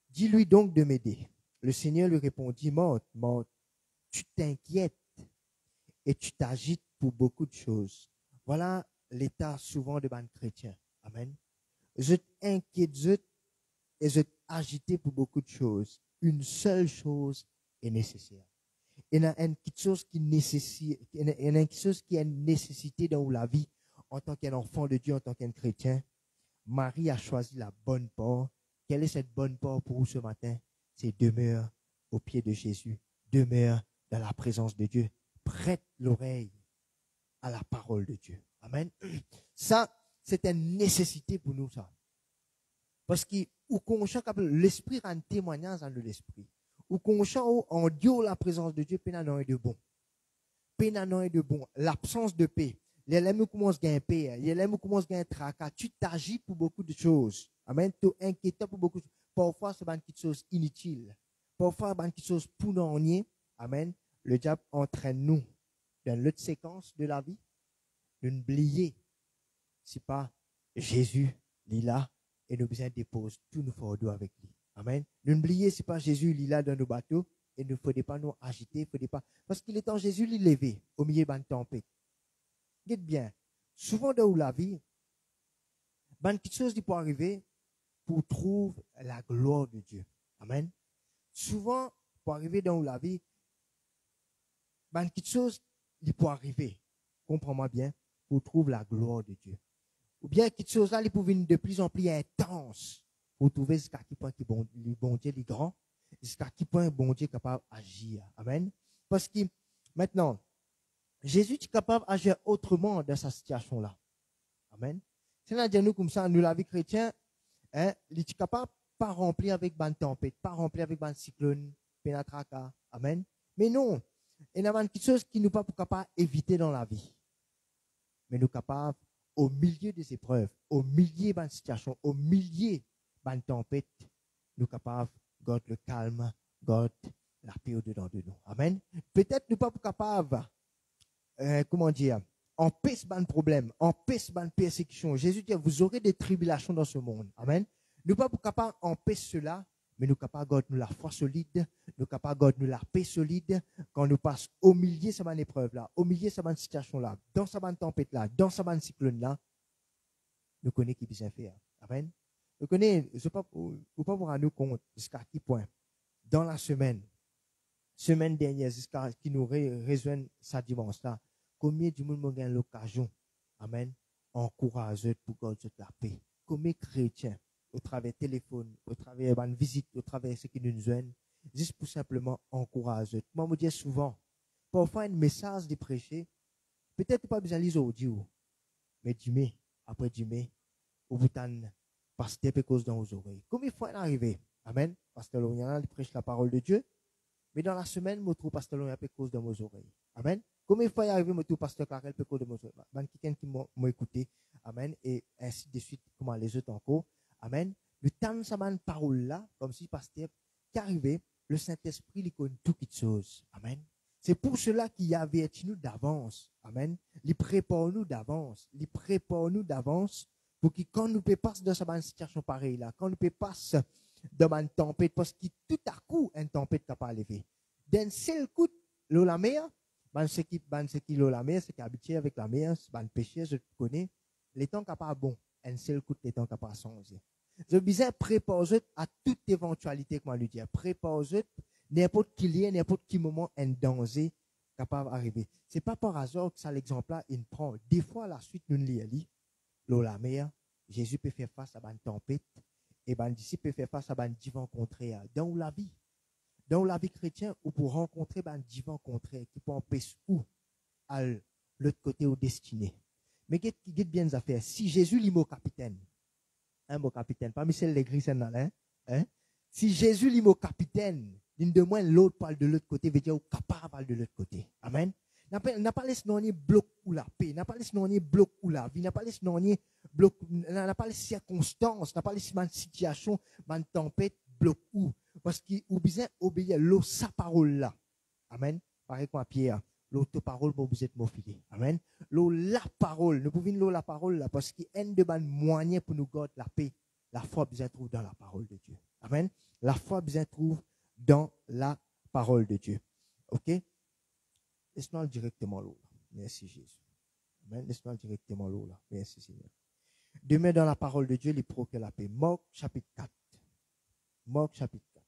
Dis-lui donc de m'aider. Le Seigneur lui répondit, Marthe, tu t'inquiètes et tu t'agites pour beaucoup de choses. Voilà l'état souvent de ban chrétien. Amen. Je t'inquiète et je t'agite pour beaucoup de choses. Une seule chose est nécessaire. Il y a une chose qui nécessite, il y a une chose qui est une nécessité dans la vie en tant qu'enfant de Dieu, en tant qu'un chrétien. Marie a choisi la bonne part. Quelle est cette bonne part pour vous ce matin? C'est demeure au pied de Jésus. Demeure dans la présence de Dieu. Prête l'oreille à la parole de Dieu. Amen. Ça, c'est une nécessité pour nous, ça. Parce que, l'esprit rend témoignage dans l'esprit. Ou conscient, en Dieu, la présence de Dieu, pénanant et de bon. Pénanant et de bon. L'absence de paix. Les lèvres commencent à gagner paix. Les lèvres commencent à gagner tracas. Tu t'agis pour beaucoup de choses. Amen. Tu es inquiétant pour beaucoup de choses. Parfois, c'est une petite chose inutile. Parfois, c'est une petite chose pour nous. Amen. Le diable entraîne nous dans l'autre séquence de la vie. De n'oublier. C'est pas Jésus, il est là, et nous besoin dépose tous nos fardeaux avec lui. Amen. N'oubliez, c'est pas Jésus, il est là dans nos bateaux, et il ne faudrait pas nous agiter, faudrait pas, parce qu'il est en Jésus, il est levé, au milieu de la tempête. Dites bien, souvent dans la vie, une petite chose qui peut arriver pour trouver la gloire de Dieu. Amen. Souvent, pour arriver dans la vie, une petite chose qui peut arriver, comprends-moi bien, pour trouver la gloire de Dieu. Ou bien quelque chose là, il peut venir de plus en plus intense pour trouver jusqu'à quel point le bon Dieu est grand, jusqu'à quel point le bon Dieu est capable d'agir. Amen. Parce que maintenant, Jésus est capable d'agir autrement dans sa situation-là. Amen. C'est-à-dire, nous, comme ça, nous, la vie chrétienne, hein, il est capable de pas remplir avec une tempête, pas remplir avec un cyclone, pénatraka. Amen. Mais non, il y a quelque chose qui nous pas capable d'éviter dans la vie. Mais nous capables, au milieu des épreuves, au milieu de situations, au milieu de tempête, nous capables de garder le calme, garder la paix au-dedans de nous. Amen. Peut-être nous pas capables, empêcher ban problème, empêcher ban persécution. Jésus dit, vous aurez des tribulations dans ce monde. Amen. Nous pas capables d'empêcher cela, mais nous capables de nous la foi solide, nous capables de nous la paix solide, quand nous passons au milieu de cette épreuve là, au milieu de cette situation là, dans cette tempête là, dans cette cyclone là, nous connaissons qui bien faire. Amen. Nous connaissons, je ne sais pas, ou pas vous rendre compte jusqu'à quel point, dans la semaine dernière, jusqu'à qui nous rejoint sa dimanche là, combien de monde a l'occasion, amen, encourager pour garder la paix. Combien de chrétiens, au travers du téléphone, au travers de visite, au travers de ce qui nous joignent, juste pour simplement encourager. Moi, je dis souvent, parfois un message de prêcher, peut-être pas besoin de lire audio, mais demain, après demain, au bout d'un pasteur peut cause dans vos oreilles. Combien de fois il est arrivé? Amen. Pasteur Loriana, il prêche la parole de Dieu. Mais dans la semaine, je trouve pasteur Loriana peut cause dans vos oreilles. Amen. Combien de fois il est arrivé, je trouve pasteur Clarel peut cause dans vos oreilles. Ben, quelqu'un qui m'a écouté. Amen. Et ainsi de suite, comment les autres encore. Amen. Le temps de sa parole là, comme si pasteur qui arrivait, le Saint-Esprit, il connaît toutes choses. Amen. C'est pour cela qu'il y avait nous d'avance. Amen. Il prépare nous d'avance. Il prépare nous d'avance. Pour que quand nous passons dans cette situation pareille là, quand nous passons dans une tempête, parce que tout à coup, une tempête n'a pas levé. D'un seul coup, l'eau la mer, ce qui l'eau la mer, c'est qui est habitué avec la mer, c'est un péché, je connais. Les temps n'est pas bon. Un seul coup, les temps n'est pas changé. Je disais, préparer à toute éventualité, comment lui dire, préparer n'importe qui lien, n'importe qui moment, un danger capable d'arriver. C'est pas par hasard que ça, l'exemple là, il prend. Des fois, à la suite, nous lisons. L'eau la mer, Jésus peut faire face à une tempête et les disciples peuvent faire face à un divan contraire. Dans la vie chrétienne, ou pour rencontrer un divan contraire qui peut empêcher ou à l'autre côté au destiné. Mais qui est bien des affaires. Si Jésus lit mot capitaine, un mot capitaine, parmi celles de l'église, hein? Si Jésus lit mot capitaine, d'une de moins l'autre parle de l'autre côté, veut dire capable de l'autre côté. Amen. N'a pas laissé non bloc ou la paix, n'a pas laissé non bloc ou la vie, n'a pas laissé non bloc, n'a pas laissé circonstances, n'a pas laissé une situation, une tempête bloc ou parce qu'il ou besoin obéir l'eau sa parole là. Amen. Pareil comme Pierre, l'autre parole pour vous êtes mofilé. Amen. L'eau la parole, nous pouvons l'eau la parole là parce qu'il y a un de ban moyen pour nous garder la paix. La foi besoin trouve dans la parole de Dieu. Amen. La foi besoin trouve dans la parole de Dieu. OK? Laisse-nous directement l'eau là. Merci Jésus. Amen. Laisse-nous directement l'eau là. Merci Seigneur. Demain dans la parole de Dieu, il procure la paix. Marc chapitre 4. Marc chapitre 4.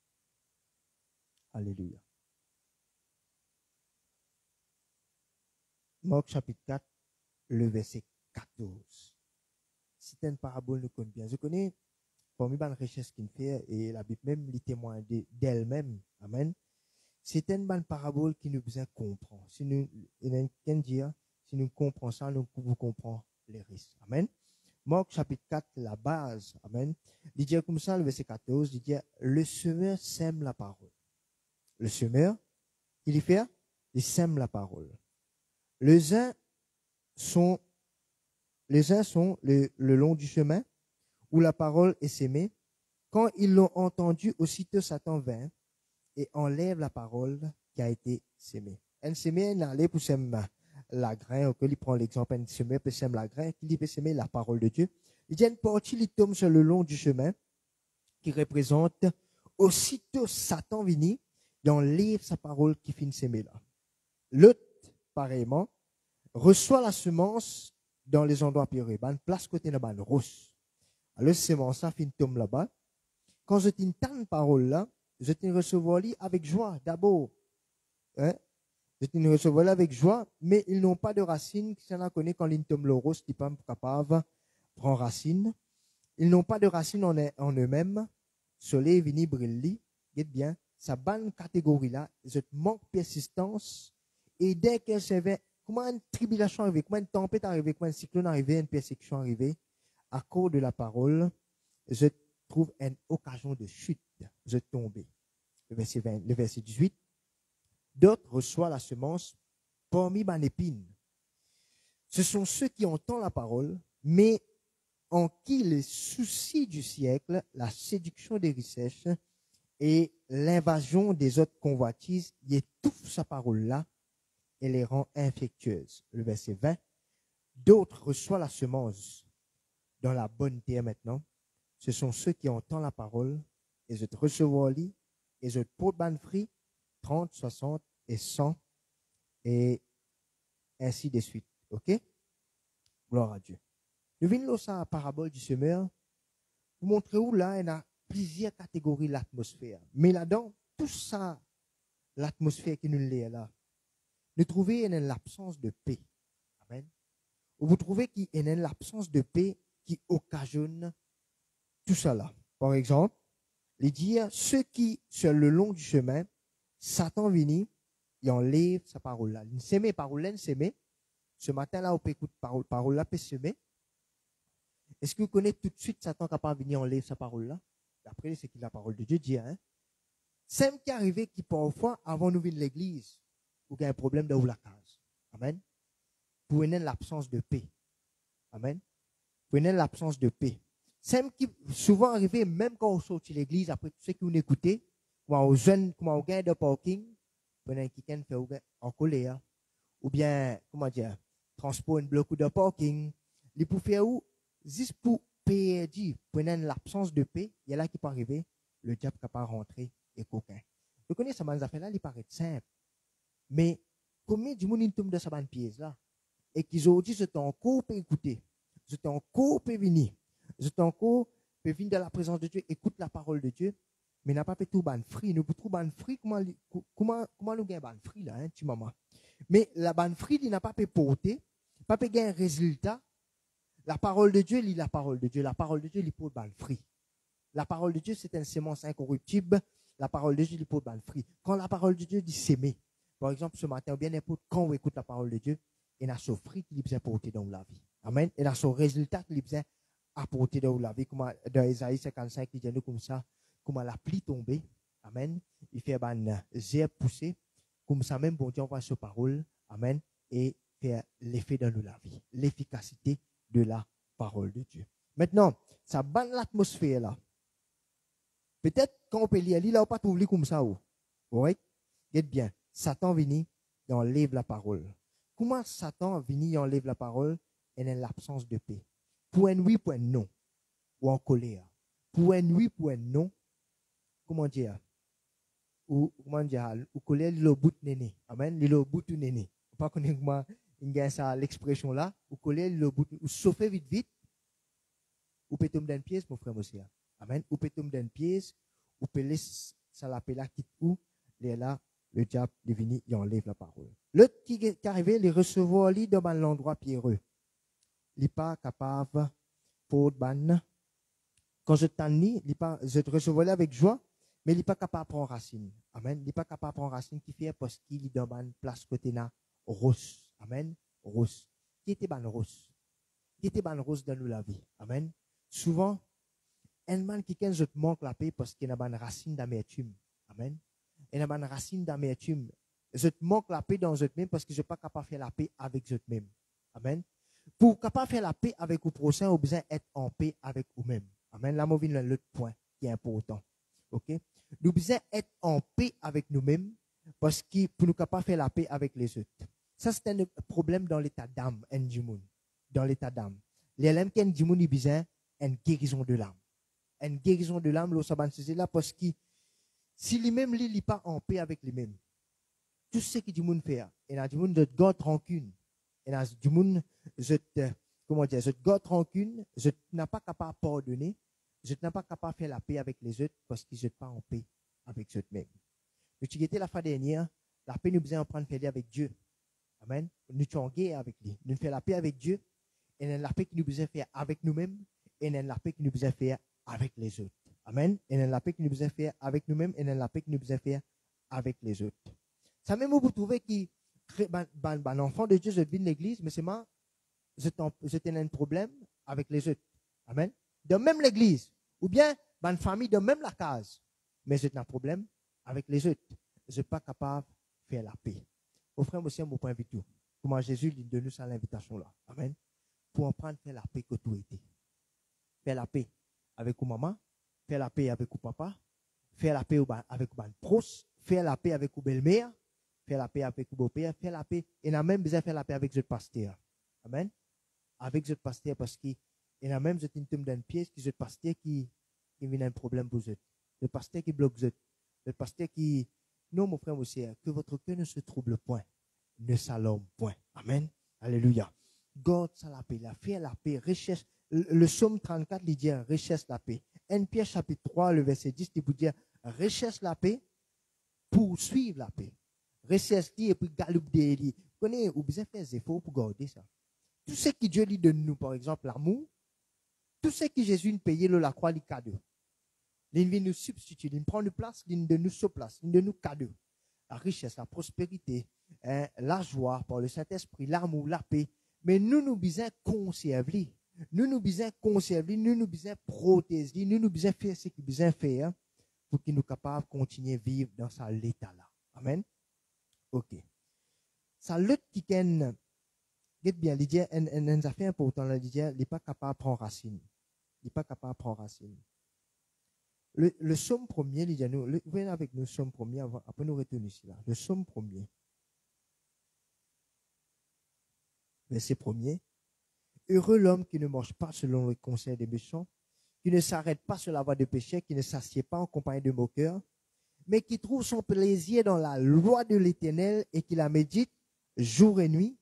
Alléluia. Marc chapitre 4, le verset 14. C'est une parabole nous connaît bien. Je connais parmi les richesses qu'il fait et la Bible même les témoins d'elle-même. Amen. C'est une bonne parabole qui nous besoin comprendre. Si nous, si nous comprenons ça, nous pouvons comprendre les risques. Amen. Marc chapitre 4, la base. Amen. Il dit comme ça, le verset 14, il dit, le semeur sème la parole. Le semeur, il y fait, il sème la parole. Les uns sont le long du chemin où la parole est sémée. Quand ils l'ont entendu, aussitôt Satan vint et enlève la parole qui a été sémée. Un semé n'allait pour semer la graine, il prend l'exemple, un semé peut semer la graine, qui peut semer la parole de Dieu. Il y a une partie qui tombe sur le long du chemin, qui représente aussitôt Satan vini, il enlève sa parole qui finit sémée là. L'autre, pareillement, reçoit la semence dans les endroits purés, place côté de la rousse. Alors, semence ça finit tombe là-bas. Quand je t'ai une parole là, je t'ai recevoir avec joie, d'abord. Hein? Je t'ai recevoir avec joie, mais ils n'ont pas de racines, qui s'en a connu quand l'intom l'oros, qui pas capable, prend racine. Ils n'ont pas de racines en eux-mêmes. Soleil, vini, brille, dites bien, sa bonne catégorie là, je manque persistance, et dès qu'elle se fait, comment une tribulation arrive, comment une tempête arrive, comment un cyclone arrive, une persécution arrive, à cause de la parole, je trouve une occasion de chute, je tombe. Le verset 18. D'autres reçoivent la semence parmi ban épine. Ce sont ceux qui entendent la parole, mais en qui les soucis du siècle, la séduction des richesses et l'invasion des autres convoitises y étouffent sa parole-là et les rend infectueuses. Le verset 20. D'autres reçoivent la semence dans la bonne terre maintenant. Ce sont ceux qui entendent la parole et je te recevoir lui, et je te porte ban fruit, 30, 60 et 100, et ainsi de suite. OK? Gloire à Dieu. Nous venons là, la parabole du semeur, pour montrer où là, il y a plusieurs catégories de l'atmosphère. Mais là-dedans, tout ça, l'atmosphère qui nous l'est là, nous trouvons une l'absence de paix. Amen. Vous trouvez qu'il y a une absence de paix qui occasionne tout cela. Par exemple, les dire, ceux qui, sur le long du chemin, Satan vient, il enlève sa parole là. Il s'aimait parole là, il s'aimait. Ce matin là, on peut écouter parole là, peut s'aimer. Est-ce que vous connaissez tout de suite Satan capable de venir enlever sa parole là? Après, c'est qu'il la parole de Dieu dit, hein. C'est qui arrivé qui parfois, avant nous venir de l'église, vous avez un problème de la case. Amen. Pour une l'absence de paix. Amen. Pour une l'absence de paix. C'est qui souvent arrivé, même quand on sort de l'église, après tout ce que vous écoutez, comment aux jeunes, comment on gagne de parking, pendant quelqu'un fait en colère, ou bien, comment dire, transport un bloc de parking, les pour faire où, juste pour payer, pour une l'absence de paix, il y a là qui peut arriver, le diable qui peut rentrer et coquin. Vous connaissez ça, ces affaires-là, il paraît simple. Mais, combien de monde tombe de sa bonne pièce là? Et qu'ils ont dit, je t'en encore pour écouter, je t'en encore pour venir, je t'en encore pour venir de la présence de Dieu, écoute la parole de Dieu, mais n'a pas fait tout ban free. Nous pour ban free, comment nous gagnons ban free là, hein, tu maman. Mais la ban free, il n'a pas pu porter, pas pu gagner un résultat. La parole de Dieu, lit la parole de Dieu. La parole de Dieu, il pour ban free. La parole de Dieu, c'est une sémence incorruptible. La parole de Dieu, il pour ban free. Quand la parole de Dieu dit s'aimer, par exemple, ce matin, ou bien n'importe quand on écoute la parole de Dieu, il a son fruit qu'il besoin porter dans la vie. Amen. Il a son résultat qu'il besoin apporter dans la vie. Comme dans Isaïe 55, il dit comme ça, comme la pluie tombée. Amen. Il fait un zèbre pousser. Comme ça même, bon Dieu envoie sa parole. Amen. Et faire l'effet dans la vie. L'efficacité de la parole de Dieu. Maintenant, ça bat l'atmosphère là. Peut-être quand on peut lire, là, on ne peut pas trouver comme ça. Oui? Regarde bien. Satan vient et enlève la parole. Comment Satan vient et enlève la parole? Il y a l'absence de paix. Pour un oui, pour un non. Ou en colère. Pour un oui, pour un non. Comment dire? Ou comment dire? Ou colère, il est au bout de néné. Amen. Il est au bout de néné. Pas connaître comment il y a ça, l'expression là. Ou colère, il est au bout de, ou sauver vite, vite. Ou peut tomber dans une pièce, mon frère, monsieur. Amen. Ou peut tomber dans une pièce. Ou peut laisser ça l'appelle là, quitte où. Il est là. Le diable est venu, il enlève la parole. L'autre qui est arrivé, il recevoir lui dans l'endroit pierreux. Il n'est pas capable pour ban. Quand je t'en dis, je te recevoir avec joie, mais il n'est pas capable de prendre racine. Amen. Il n'est pas capable de prendre racine qui fait parce qu'il est dans une place côté là, rose. Amen. Rose. Qui était ban rose? Qui était ban rose dans la vie? Amen. Souvent, un man qui je te manque la paix parce qu'il y a une racine d'amertume. Amen. Il y a une racine d'amertume. Je te manque la paix dans eux même parce que je ne suis pas capable de faire la paix avec eux même. Amen. Pour capable de faire la paix avec le prochain, on a besoin d'être en paix avec vous-même. Amen. Là, je viens l'autre point qui est important. OK? Nous besoin d'être en paix avec nous-mêmes parce que pour nous capable de faire la paix avec les autres. Ça, c'est un problème dans l'état d'âme, dans l'état d'âme. Les LM qui ont du monde, ils ont besoin d'une guérison de l'âme. Une guérison de l'âme, c'est là parce que si lui-même, il n'est pas en paix avec lui-même, tout ce que du monde fait, il y a du monde de garde rancune, il y a du monde, comment dire, je garde rancune, je n'ai pas capable de pardonner, je n'ai pas capable de faire la paix avec les autres parce que je n'ai pas en paix avec eux-mêmes. Nous tu étais la fois dernière, la paix nous besoin de prendre faire avec Dieu. Amen. Nous sommes en guerre avec lui. Nous faisons la paix avec Dieu, et nous la paix que nous besoin faire avec nous-mêmes, et nous la paix que nous besoin faire avec les autres. Amen. Et nous la paix que nous besoin faire avec nous-mêmes, et nous la paix que nous besoin faire avec les autres. Ça même où vous trouvez qu'un enfant de Dieu, je viens de l'église, mais c'est moi, j'ai un problème avec les autres. Amen. De même l'église, ou bien une famille de même la case, mais j'ai un problème avec les autres. Je ne suis pas capable de faire la paix. Au frère, monsieur, mon point de vue, comment Jésus lui donne ça l'invitation là. Amen. Pour en prendre, faire la paix que tout était. Faire la paix avec vos maman, faire la paix avec vos papa, faire la paix avec vos proches, faire la paix avec vos belle-mère, faire la paix avec vos beaux-pères, faire la paix. Et on a même besoin de faire la paix avec votre pasteur. Amen. Avec votre pasteur parce qu'il y a même une tombe d'une pièce qui votre pasteur qui vient un problème pour eux. le pasteur qui bloque, le pasteur qui... Non, mon frère, mon sœur, que votre cœur ne se trouble point, ne s'alarme point. Amen. Alléluia. God, ça la paix, la fait la paix, recherche. Le psaume 34, il dit, recherche la paix. 1 Pierre chapitre 3, le verset 10, il vous dit, recherche la paix, poursuivre la paix. Recherche et puis galoupe des lits. Vous connaissez, vous besoin faire des efforts pour garder ça. Tout ce que Dieu dit de nous, par exemple, l'amour, tout ce que Jésus nous payait, la croix, les cadeaux. Il vient nous substituer, il prend une place, il de nous sur place, il de nous cadeaux. La richesse, la prospérité, la joie par le Saint-Esprit, l'amour, la paix. Mais nous, nous besoin conserver. Nous, nous besoin conserver, nous, nous besoin protéger, nous, nous besoin faire ce qu'il besoin faire pour qu'il nous capable de continuer à vivre dans cet état-là. Amen. OK. Ça, l'autre qui est bien, il dit, une affaire importante, il dit, il n'est pas capable de prendre racine. Il n'est pas capable de prendre racine. Le psaume premier, il dit, venez avec nous, le psaume premier, après nous retourner ici, là. Le psaume premier. Verset premier. Heureux l'homme qui ne marche pas selon le conseil des méchants, qui ne s'arrête pas sur la voie de péché, qui ne s'assied pas en compagnie de moqueurs, mais qui trouve son plaisir dans la loi de l'Éternel et qui la médite jour et nuit.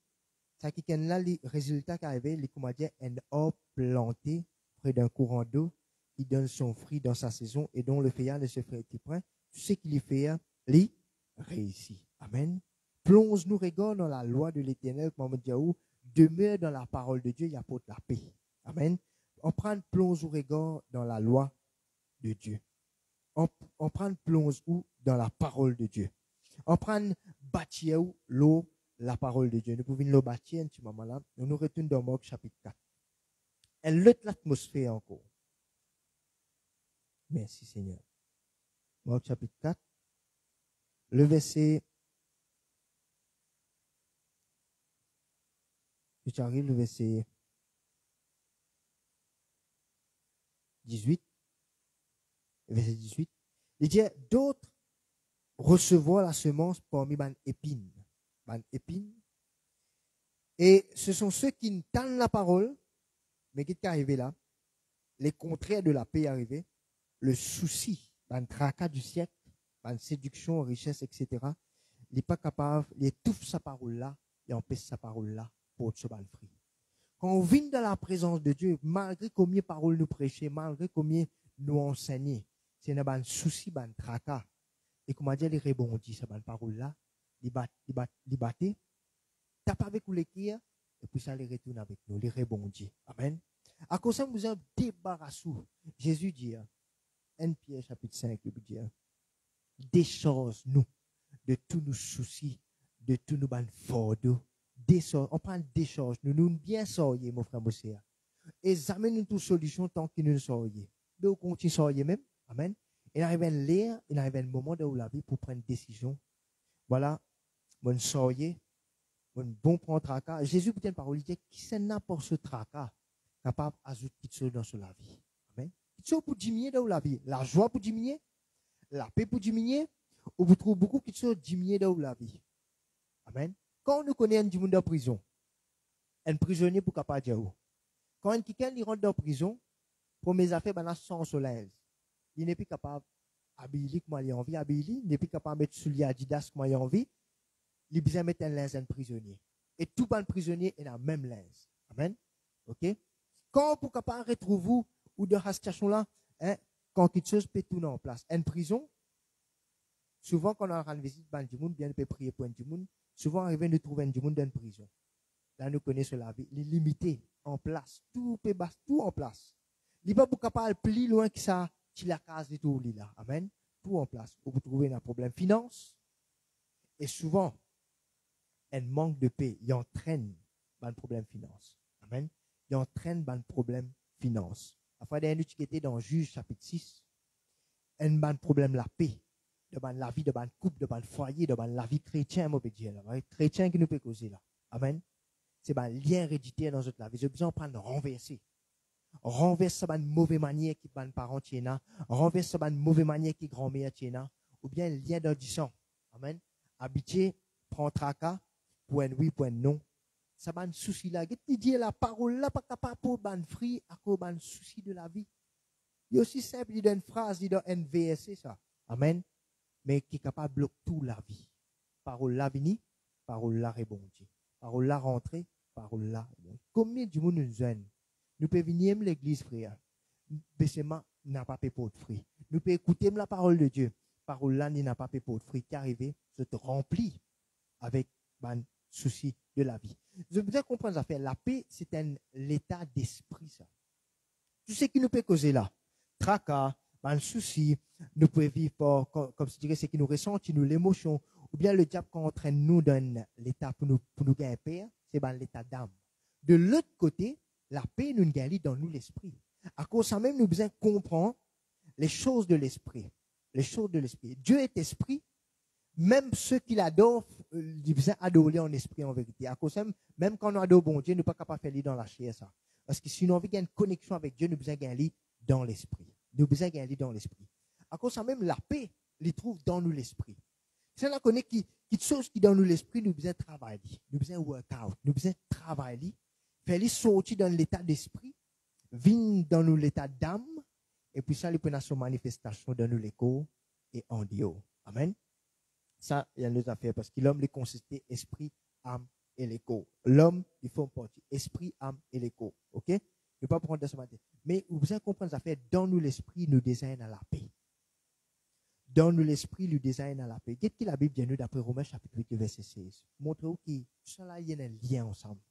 Ça qui est là, le résultat qui arrive, les comment dire, un arbre planté près d'un courant d'eau, qui donne son fruit dans sa saison et dont le feuillage ne se fait point. Tout ce qu'il y fait, lui réussit. Amen. Plonge-nous regarde dans la loi de l'Éternel, comme on dit, demeure dans la parole de Dieu, il apporte la paix. Amen. On prend plonge ou regard dans la loi de Dieu. On prend plonge ou dans la parole de Dieu. On prend bâtir ou l'eau, la parole de Dieu. Nous pouvons l'eau bâtir un petit moment là. Nous retournons dans Marc chapitre 4. Elle lutte l'atmosphère encore. Merci Seigneur. Marc chapitre 4. Le verset. J'arrive le verset 18. Verset 18. Il dit, d'autres recevoir la semence parmi ban épines. Ban épines. Et ce sont ceux qui entendent la parole, mais qui est arrivé là. Les contraires de la paix arrivés. Le souci, ban tracas du siècle, ban séduction, richesse, etc. Il n'est pas capable, il étouffe sa parole là, et empêche sa parole là pour se ban fruit. Quand on vient dans la présence de Dieu, malgré combien de paroles nous prêcher, malgré combien nous enseigner, c'est un souci, un tracas. Et comment dire, les rebondis, ça ban parole là, les battent, tape avec les kirs, et puis ça les retourne avec nous, les rebondis. Amen. À cause de ça, nous avons débarrassé. Jésus dit, 1 Pierre chapitre 5, il dit, décharge-nous de tous nos soucis, de tous nos fardeaux. On prend décharge, nous bien sortir, mon frère, mon sœur. Et amène toute solution tant qu'il nous sortir. Mais on continue à sortir même. Amen. Il arrive un l'air, il arrive un moment de la vie pour prendre une décision. Voilà, mon sortir, mon bon prendre tracas. Jésus peut-être parole, il dit, qui c'est n'importe ce tracas capable d'ajouter quelque chose dans la vie. Amen. Quelque chose pour diminuer dans la vie. La joie pour diminuer, la paix pour diminuer, ou vous trouvez beaucoup quelque chose diminuer dans la vie. Amen. Quand on connaît un monde en prison, un prisonnier pour capable dire où. Quand quelqu'un rentre dans la prison, pour mes affaires, ben, sans soleil. Il n'est plus capable d'habiller comme il a envie, il n'est plus capable de mettre souliers Adidas comme il a envie. Il a besoin de mettre un linge un prisonnier. Et tout bon prisonnier est dans le même linge. Amen. OK? Quand vous capable retrouver vous ou dans cette situation-là, hein, quand quelque chose peut tout en place. Une prison, souvent quand on rend visite à du monde, bien on peut prier pour un du monde. Souvent, on arrive à trouver un du monde dans une prison. Là, nous connaissons la vie. Il est limité, en place. Tout peut battre, tout en place. Il n'est pas capable de plus loin que ça, qu'il la case de tout là. Amen. Tout en place. Vous trouvez un problème finance. Et souvent, un manque de paix, il entraîne un problème finance. Amen. Il entraîne un problème finance. Après, il y a une qui était dans Juge chapitre 6. Un problème la paix. Dans la vie, dans le couple, dans le foyer, dans la vie chrétienne, on peut dire. Chrétien qui nous peut causer là. Amen. C'est un lien héréditaire dans notre vie. J'ai besoin de prendre renverser. Renverser une mauvaise manière qui est parent tiena. Renverser une mauvaise manière qui est grand-mère tiena. Ou bien un lien d'audition. Amen. Habitué, prend tracas, pour un oui, pour un non. Ça va un souci là. Il dit la parole là, pas capable pour ban fruit à cause d'un souci de la vie. Il est aussi simple, il donne une phrase, il donne un verset, ça. Amen. Mais qui est capable de bloquer toute la vie. Parole là vini, parole là rébondie. Parole là rentrée, parole là. Combien de monde nous aime? Nous pouvons venir à l'église, frère. Baissement n'a pas payé pour de fruits. Nous pouvons écouter la parole de Dieu. Parole là n'a pas payé pour de fruits. Qui arrive, se te remplit avec un souci de la vie. Je veux comprendre ça fait. La paix, c'est un état d'esprit, ça. Tout ce qui nous peut causer là. Tracas, un souci, nous pouvons vivre comme je dirais, ce qui nous ressent, nous l'émotion, ou bien le diable qui entraîne nous dans l'état pour nous gagner paix, c'est l'état d'âme. De l'autre côté, la paix nous gagne dans nous l'esprit. À cause de ça même, nous avons besoin de comprendre les choses de l'esprit. Les choses de l'esprit. Dieu est esprit. Même ceux qui l'adorent, ils besoin adorer en esprit, en vérité. À cause de ça, même quand on adore bon Dieu, nous ne sommes pas capables de faire dans la chair, ça. Parce que si nous avons une connexion avec Dieu, nous avons besoin de gagner dans l'esprit. Nous avons besoin de gagner dans l'esprit. À cause de ça même, la paix, les trouve dans nous l'esprit. Si on connaît qui chose qui dans nous l'esprit, nous avons besoin de travailler. Nous avons besoin de work-out. Nous avons besoin de travailler. Faire sortir dans l'état d'esprit, venir dans nous l'état d'âme, et puis ça, les prendre son manifestation dans nous l'écho et en Dieu. Amen. Ça, il y a nos affaires parce que l'homme, il consiste esprit, âme et l'écho. L'homme, il faut partie esprit, âme et l'écho. OK? Ne pas prendre de ce matin. Mais vous allez comprendre ça fait dans nous l'esprit, nous désigne à la paix. Dans nous l'esprit, nous désigne à la paix. Qu'est-ce que la Bible dit nous d'après Romains chapitre 8, verset 16? Montrez-vous que cela y a un lien ensemble.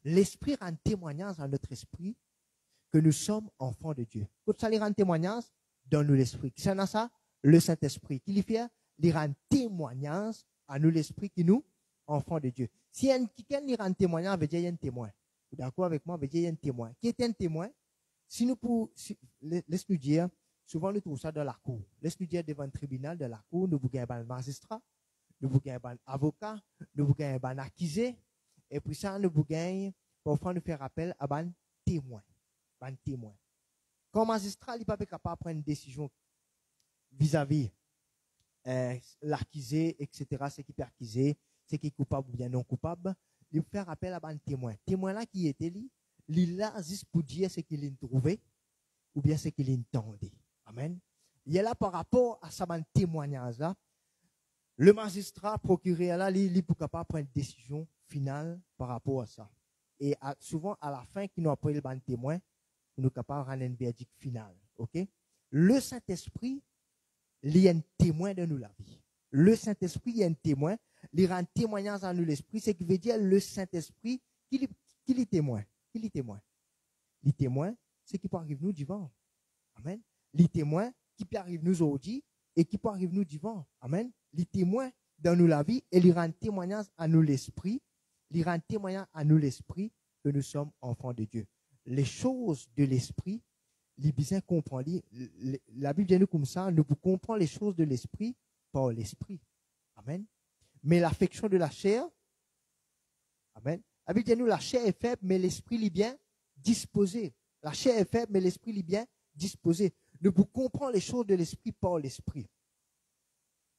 L'esprit rend témoignage à notre esprit que nous sommes enfants de Dieu. Quand ça lui rend témoignage, dans nous l'esprit. Qui c'est ça? Le Saint-Esprit. Qui lui fait? Il rend témoignage à nous l'esprit qui nous, enfants de Dieu. Si quelqu'un lui rend témoignage, veut dire il y a un témoin. Vous d'accord avec moi? Veut dire il y a un témoin. Qui est un témoin? Si nous pouvons, laisse-nous dire, souvent nous trouvons ça dans la cour. Laisse-nous dire devant le tribunal de la cour, nous vous gagnons un magistrat, nous vous gagnons un avocat, nous vous gagnons un accusé, et puis ça, nous vous gagnons, parfois nous faire appel à un témoin. Un témoin. Quand un magistrat n'est pas capable de prendre une décision vis-à-vis l'accusé, etc., ce qui est accusé, ce qui est coupable ou bien non coupable, il peut faire appel à un témoin. Témoin là qui était lui, il là juste pour dire ce qu'il a trouvé ou bien ce qu'il a entendu. Amen. Il est là par rapport à ça, un témoignage là. Le magistrat, procureur là, il est pour capable prendre une décision finale par rapport à ça. Et souvent, à la fin, qui nous a pris le ban témoin, nous sommes capables de rendre un verdict final. OK? Le Saint-Esprit, il y a un témoin de nous la vie. Le Saint-Esprit, il y a un témoin. Il rend témoignage à nous l'Esprit. Ce qui veut dire le Saint-Esprit, qui est témoin? Qui est témoin? Les témoins, c'est qui peut arriver nous du vent. Amen. Les témoins, qui peut arriver nous aujourd'hui et qui peut arriver nous du vent. Amen. Les témoins dans nous la vie et ils rendent témoignage à nous l'Esprit. Ils rendent témoignage à nous l'Esprit que nous sommes enfants de Dieu. Les choses de l'Esprit, les besoins comprendre. La Bible dit nous comme ça, nous comprenons les choses de l'Esprit par l'Esprit. Amen. Mais l'affection de la chair, amen. La Bible dit nous, la chair est faible, mais l'Esprit est bien disposé. La chair est faible, mais l'Esprit est bien disposé. Nous comprenons les choses de l'Esprit par l'Esprit.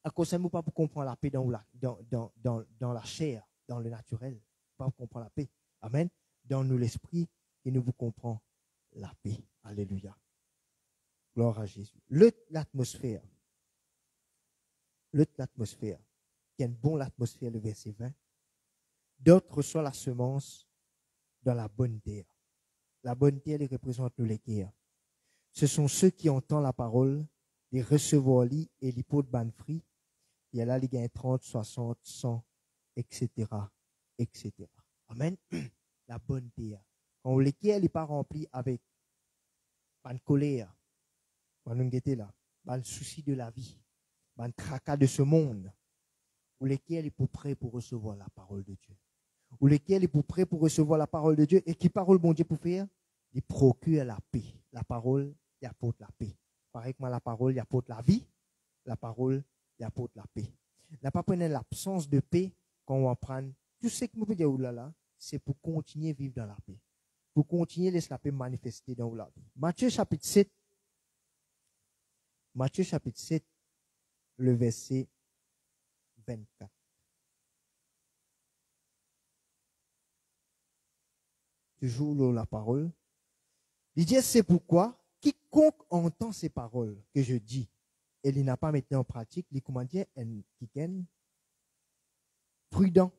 À cause de nous, pas pour comprendre la paix dans la chair, dans le naturel. Pas pour comprendre la paix. Amen. Dans nous l'Esprit, et nous vous comprenons la paix. Alléluia. Gloire à Jésus. L'atmosphère. L'atmosphère. Qui est une bonne atmosphère, le verset 20. D'autres sont la semence dans la bonne terre. La bonne terre, elle représente nous les guerres. Ce sont ceux qui entendent la parole, les recevoir et les pots de ban fruits. Il y a là, les gains 30, 60, 100, etc., etc. Amen. La bonne terre. Quand les guerres n'est pas remplie avec une colère, quand nous sommes là, un souci de la vie, un tracas de ce monde, ou lesquels est pour prêt pour recevoir la parole de Dieu. Ou lesquels est pour prêt pour recevoir la parole de Dieu. Et qui parole bon Dieu pour faire? Il procure la paix. La parole, il apporte la paix. Pareil que moi, la parole, il apporte la vie. La parole, il apporte la paix. N'a pas pris l'absence de paix quand on va prendre tout ce que nous pouvons dire là, c'est pour continuer à vivre dans la paix. Pour continuer à laisser la paix manifester dans la vie. Matthieu chapitre 7. Matthieu chapitre 7, le verset 24. Toujours la parole. Il dit, c'est pourquoi quiconque entend ces paroles que je dis et il n'a pas mis en pratique, les commandiers qui prudent.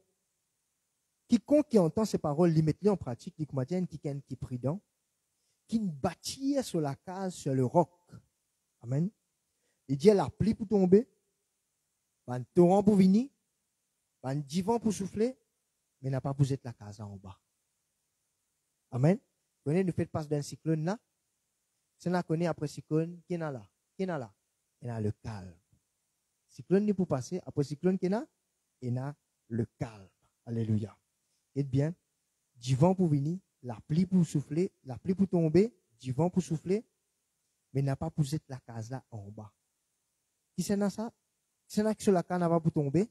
Quiconque qui entend ces paroles, les met en pratique, les commandiers qui est prudent, qui bâtit sur la case, sur le roc. Amen. Il dit la pluie pour tomber, un torrent pour venir, un divan pour souffler, mais n'a pas pour être la case en bas. Amen. Vous connaissez, nous faites passer d'un cyclone là. Si on connaît après cyclone, qui est là? Qui est là? Il y a le calme. Cyclone n'est pour passer, après cyclone, qui est là? Il y a le calme. Alléluia. Et bien, du vent pour venir, la pluie pour souffler, la pluie pour tomber, du vent pour souffler, mais n'a pas pour être la case là en bas. Qui c'est dans ça? C'est là que sur la case n'a pas pour tomber,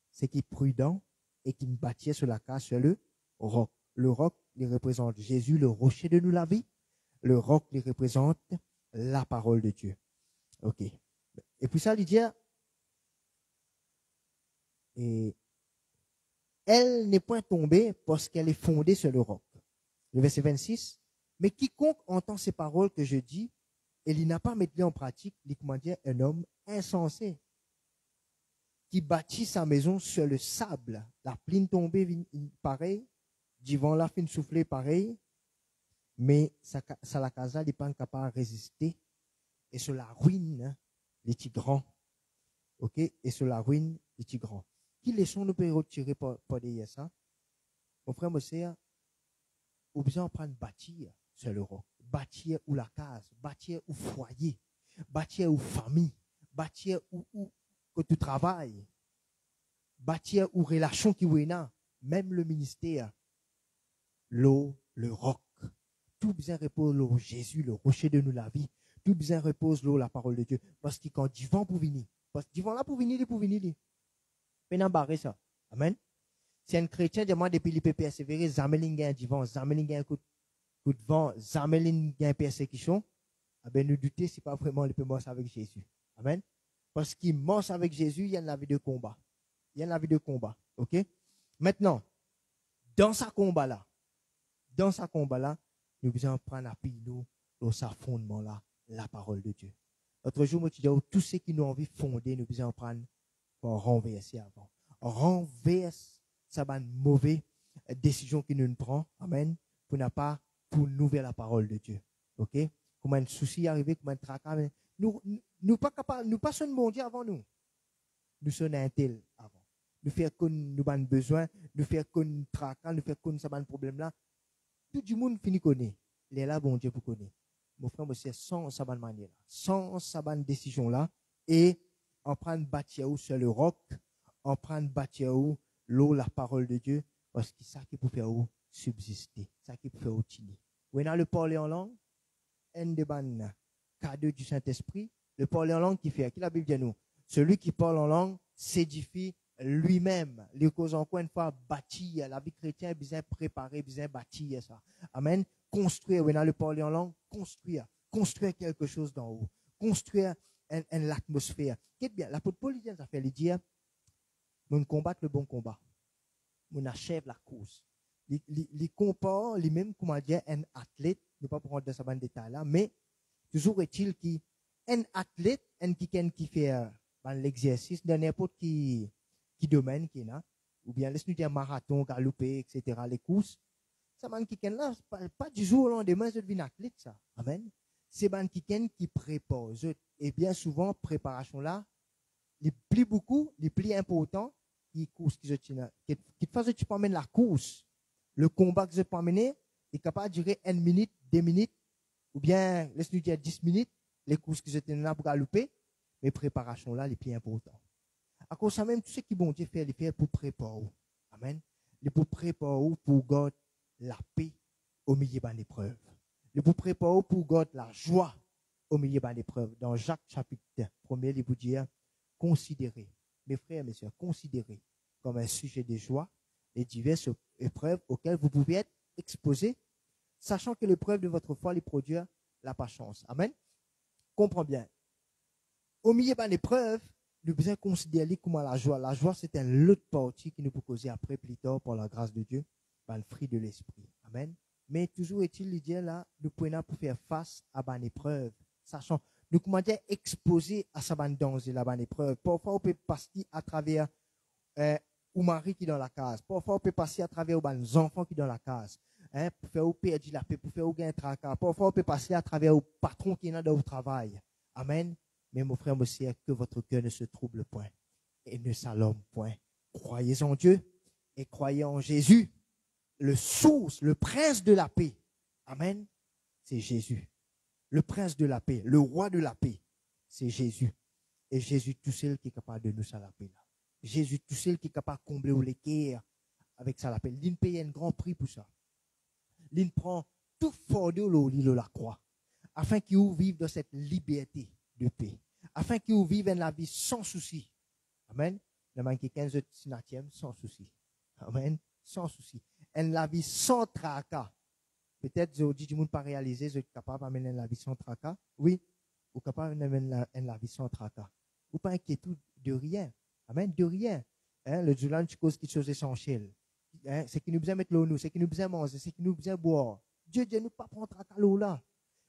c'est qui est prudent et qui me bâtit sur la case sur le roc. Le roc, il représente Jésus, le rocher de nous la vie. Le roc, il représente la parole de Dieu. Ok. Et puis ça, il dit, et elle n'est point tombée parce qu'elle est fondée sur le roc. Le verset 26. Mais quiconque entend ces paroles que je dis, et il n'a pas mis en pratique, il commande un homme insensé qui bâtit sa maison sur le sable. La pluie tombée, pareil, du vent la fin souffler, pareil, mais ça la casa n'est pas capable de résister. Et sur la ruine, les tigrans. Ok? Et sur la ruine, les tigrans. Qui leçon nous peut retirer pour dire ça? Mon frère, monsieur, ou besoin de prendre bâtir sur le roc. Bâtir ou la case, bâtir ou foyer, bâtir ou famille, bâtir ou que tu travailles, bâtir ou relation qui est là, même le ministère, l'eau, le roc. Tout besoin repose l'eau, Jésus, le rocher de nous la vie. Tout besoin repose l'eau, la parole de Dieu. Parce que quand du vent pour venir, parce que du vent là pour venir, Maintenant, barrer ça. Amen. Si un chrétien demande depuis qu'il peut persévérer, Zamelin gagne du vent, Zamelin gagne un coup de vent, Zamelin gagne persécution, ben nous doutons si pas vraiment il peut mort avec Jésus. Amen. Parce qu'il mort avec Jésus, il y a une vie de combat. Il y a une vie de combat. OK? Maintenant, dans ce combat-là, nous devons prendre appui nous dans ce fondement-là, la parole de Dieu. L'autre jour, moi, tu dis, tous ceux qui nous ont envie de fonder, nous devons prendre pour renverser avant. Renverse ça va une mauvaise décision qui nous prend. Amen. Pour n'a pas pour nous vers la parole de Dieu. OK? Comment un souci arrivé, comment un tracas. Nous pas capables, nous pas sommes bon Dieu avant nous. Nous sommes un tel avant. Nous faire qu'on nous avons besoin, nous faire qu'on tracas, nous faire qu'on ça un problème là. Tout le monde finit connaît. Il est là bon Dieu pour connaître. Mon frère, c'est sans sa bonne manière là, sans sa bonne décision là, et en prendre bâtir sur le roc, en prendre bâtir l'eau, la parole de Dieu, parce que c'est ça qui peut faire subsister, ça qui peut faire utiliser. Vous avez le parler en langue, un des cadeaux du Saint-Esprit, le parler en langue qui fait, qui la Bible dit nous, celui qui parle en langue s'édifie lui-même. Les causes encore une fois bâtir, la vie chrétienne bien préparée, bien bâtir ça. Amen. Construire, vous avez le parler en langue, construire quelque chose d'en haut, construire l'atmosphère. Qu'est-ce bien, l'apôtre Paul dit, ça fait lui dire, nous combattre le bon combat. Nous achève la course. Les compare, les mêmes, comment dire, un athlète, ne pas prendre dans ce détail là, mais toujours est-il qu'un athlète, qui fait l'exercice dans n'importe qui domaine qui est là, ou bien laisse-nous dire marathon, galoper, etc., les courses, ça man qui est là, pas du jour au lendemain, je deviens athlète, ça. Amen. C'est man qui prépare. Et bien souvent, préparation là, les plus beaucoup, les plus importants, les courses qui te faisent tu peux amener la course, le combat que je peux amener est capable de durer 1 minute, 2 minutes, ou bien, laisse-nous dire 10 minutes, les courses que je tiens là pour galoper, mais préparation là, les plus importants. À cause ça même, tout ce qui bon Dieu fait, il fait pour préparer. Amen. Il pour préparer pour garder la paix au milieu de l'épreuve. Il pour préparer pour garder la joie au milieu de l'épreuve. Dans Jacques chapitre 1, il vous dit, considérez, mes frères et mes sœurs, considérez comme un sujet de joie les diverses épreuves auxquelles vous pouvez être exposés, sachant que l'épreuve de votre foi les produit la patience. Amen. Comprends bien. Au milieu de l'épreuve, nous devons considérer comment la joie. La joie, c'est un autre partie qui nous peut causer après, plus tard, par la grâce de Dieu, par le fruit de l'esprit. Amen. Mais toujours est-il, il dit là, nous prenons pour faire face à une épreuve. Sachant, nous commençons à exposer à sa danger, la bonne épreuve. Parfois, on peut passer à travers ou mari qui est dans la case. Parfois, on peut passer à travers les enfants qui sont dans la case. Pour faire ou perdre la paix, pour faire ou gagner un tracas. Parfois, on peut passer à travers le patron qui est dans le travail. Amen. Mais mon frère, monsieur, que votre cœur ne se trouble point et ne s'alarme point. Croyez en Dieu et croyez en Jésus. Le source, le prince de la paix. Amen. C'est Jésus. Le prince de la paix, le roi de la paix, c'est Jésus. Et Jésus, tout seul qui est capable de nous faire la paix là. Jésus, tout seul qui est capable de combler les guerres avec ça la paix. Il paye un grand prix pour ça. Il prend tout fardeau de la croix, afin qu'il vive dans cette liberté de paix, afin qu'il vive dans la vie sans souci. Amen. Il manque 15 sinatième sans souci. Amen. Sans souci. Et la vie sans tracas. Peut-être, je dis, du monde pas réalisé, je suis capable d'amener la vie sans tracas. Oui. Ou capable d'amener la vie sans tracas. Ou pas inquiétude de rien. Amen. De rien. Le Julan, tu causes quelque chose d'essentiel. C'est qu'il nous besoin mettre l'eau nous, c'est qu'il nous besoin manger, c'est qu'il nous besoin boire. Dieu nous pas prendre tracas l'eau là.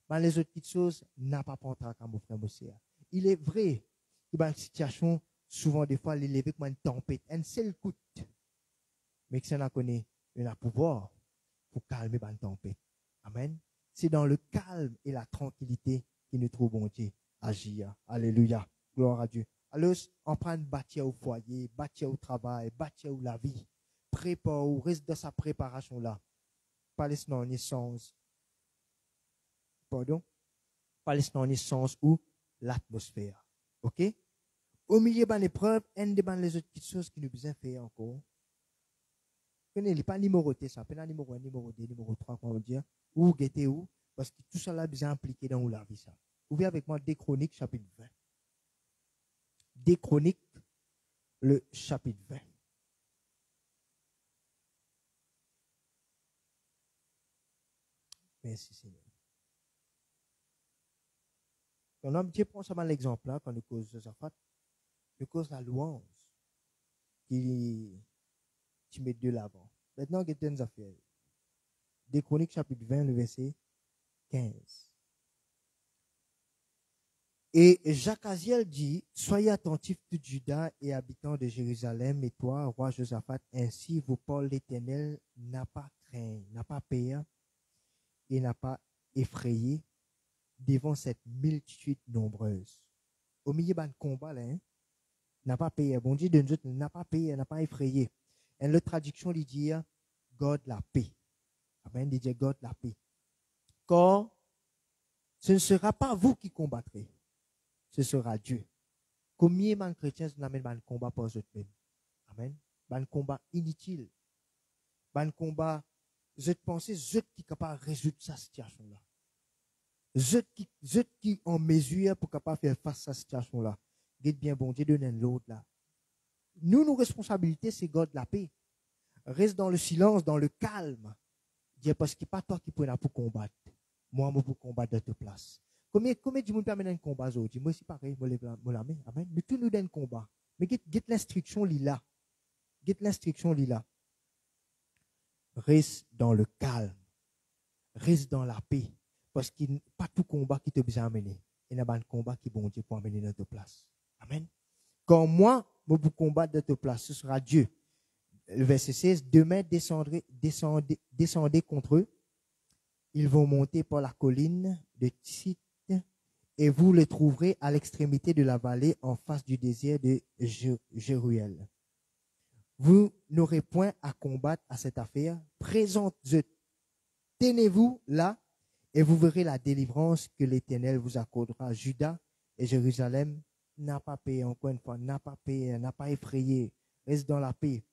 Mais les autres petites choses, n'a pas prendre tracas, mon frère, mon sœur. Il est vrai qu'il y a une situation, souvent, des fois, l'élever comme une tempête. Un seul coup. Mais que ça n'a connaît, il a pouvoir pour calmer une tempête. Amen. C'est dans le calme et la tranquillité que nous trouvons Dieu agir. Alléluia. Gloire à Dieu. Alors, on prend bâtir au foyer, bâtir au travail, bâtir la vie. Prépare ou reste dans sa préparation là. Pas laisser dans naissance. Pardon? Pas laisser dans naissance ou l'atmosphère. OK? Au milieu de l'épreuve, un des les autres petites choses qui nous besoin faire encore. Il n'est pas numéroté, ça. Pas numéro 1, numéro 2, numéro 3, comment dire. Ou guetter où? Parce que tout ça là besoin impliqué dans la vie, ça. Ouvrez avec moi des Chroniques, chapitre 20. Des Chroniques, le chapitre 20. Merci Seigneur. Quand on Dieu prend seulement l'exemple là, quand nous cause Josaphat, nous cause la louange qui met de l'avant. Maintenant, il y a des affaires. Des Chroniques, chapitre 20, le verset 15. Et Jacaziel dit, soyez attentifs tout Juda et habitants de Jérusalem, et toi, roi Josaphat, ainsi vous parle l'Éternel n'a pas craint, n'a pas peur et n'a pas effrayé devant cette multitude nombreuse. Au milieu d'un combat, là, n'a pas payé. Bon Dieu de nous n'a pas payé, n'a pas effrayé. Et la traduction lui dit, God la paix. Amen, il dit God la paix. Car ce ne sera pas vous qui combattrez, ce sera Dieu. Combien de chrétiens n'amènent un combat pour eux-mêmes? Amen. Un combat inutile. Un combat, je pense, je qui est capable de résoudre cette situation-là. Je qui en mesure pour capable faire face à cette situation-là. Dites bien, bon Dieu, donne l'autre là. Nous, nos responsabilités, c'est God la paix. Reste dans le silence, dans le calme. Dis parce que ce n'est pas toi qui peux pour combattre. Moi, je peux combattre de ta place. Combien de monde peut amener un combat aujourd'hui? Moi, c'est pareil, je lève la main. Amen. Mais tout nous donne un combat. Mais get l'instruction, là. Get l'instruction, là. Reste dans le calme. Reste dans la paix. Parce qu'il n'y a pas tout combat qui te besoin amener. Il y a un combat qui est bon Dieu pour amener dans ta place. Amen. Quand moi, je peux combattre de ta place, ce sera Dieu. Le verset 16, demain descendez contre eux. Ils vont monter par la colline de Tsit et vous les trouverez à l'extrémité de la vallée en face du désert de Jéruel. Vous n'aurez point à combattre à cette affaire. Tenez-vous là et vous verrez la délivrance que l'Éternel vous accordera. Juda et Jérusalem n'a pas payé, encore une fois, n'a pas payé, n'a pas effrayé. Reste dans la paix.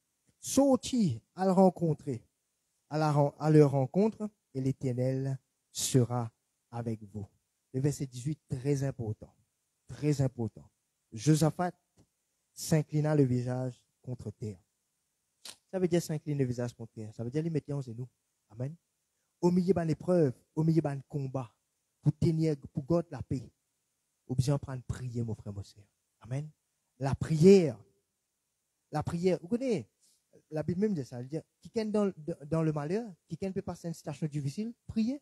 Sortis à le rencontrer, à leur rencontre, et l'Éternel sera avec vous. Le verset 18, très important. Très important. Josaphat s'inclina le visage contre terre. Ça veut dire s'incliner le visage contre terre. Ça veut dire les mettre en genoux. Amen. Au milieu d'une épreuve, au milieu d'un combat, pour tenir, pour garder la paix, ou bien prendre prier, mon frère, mon soeur. Amen. La prière, vous connaissez, la Bible même dit ça. Elle dit, quelqu'un dans le malheur, quelqu'un peut passer une situation difficile, priez.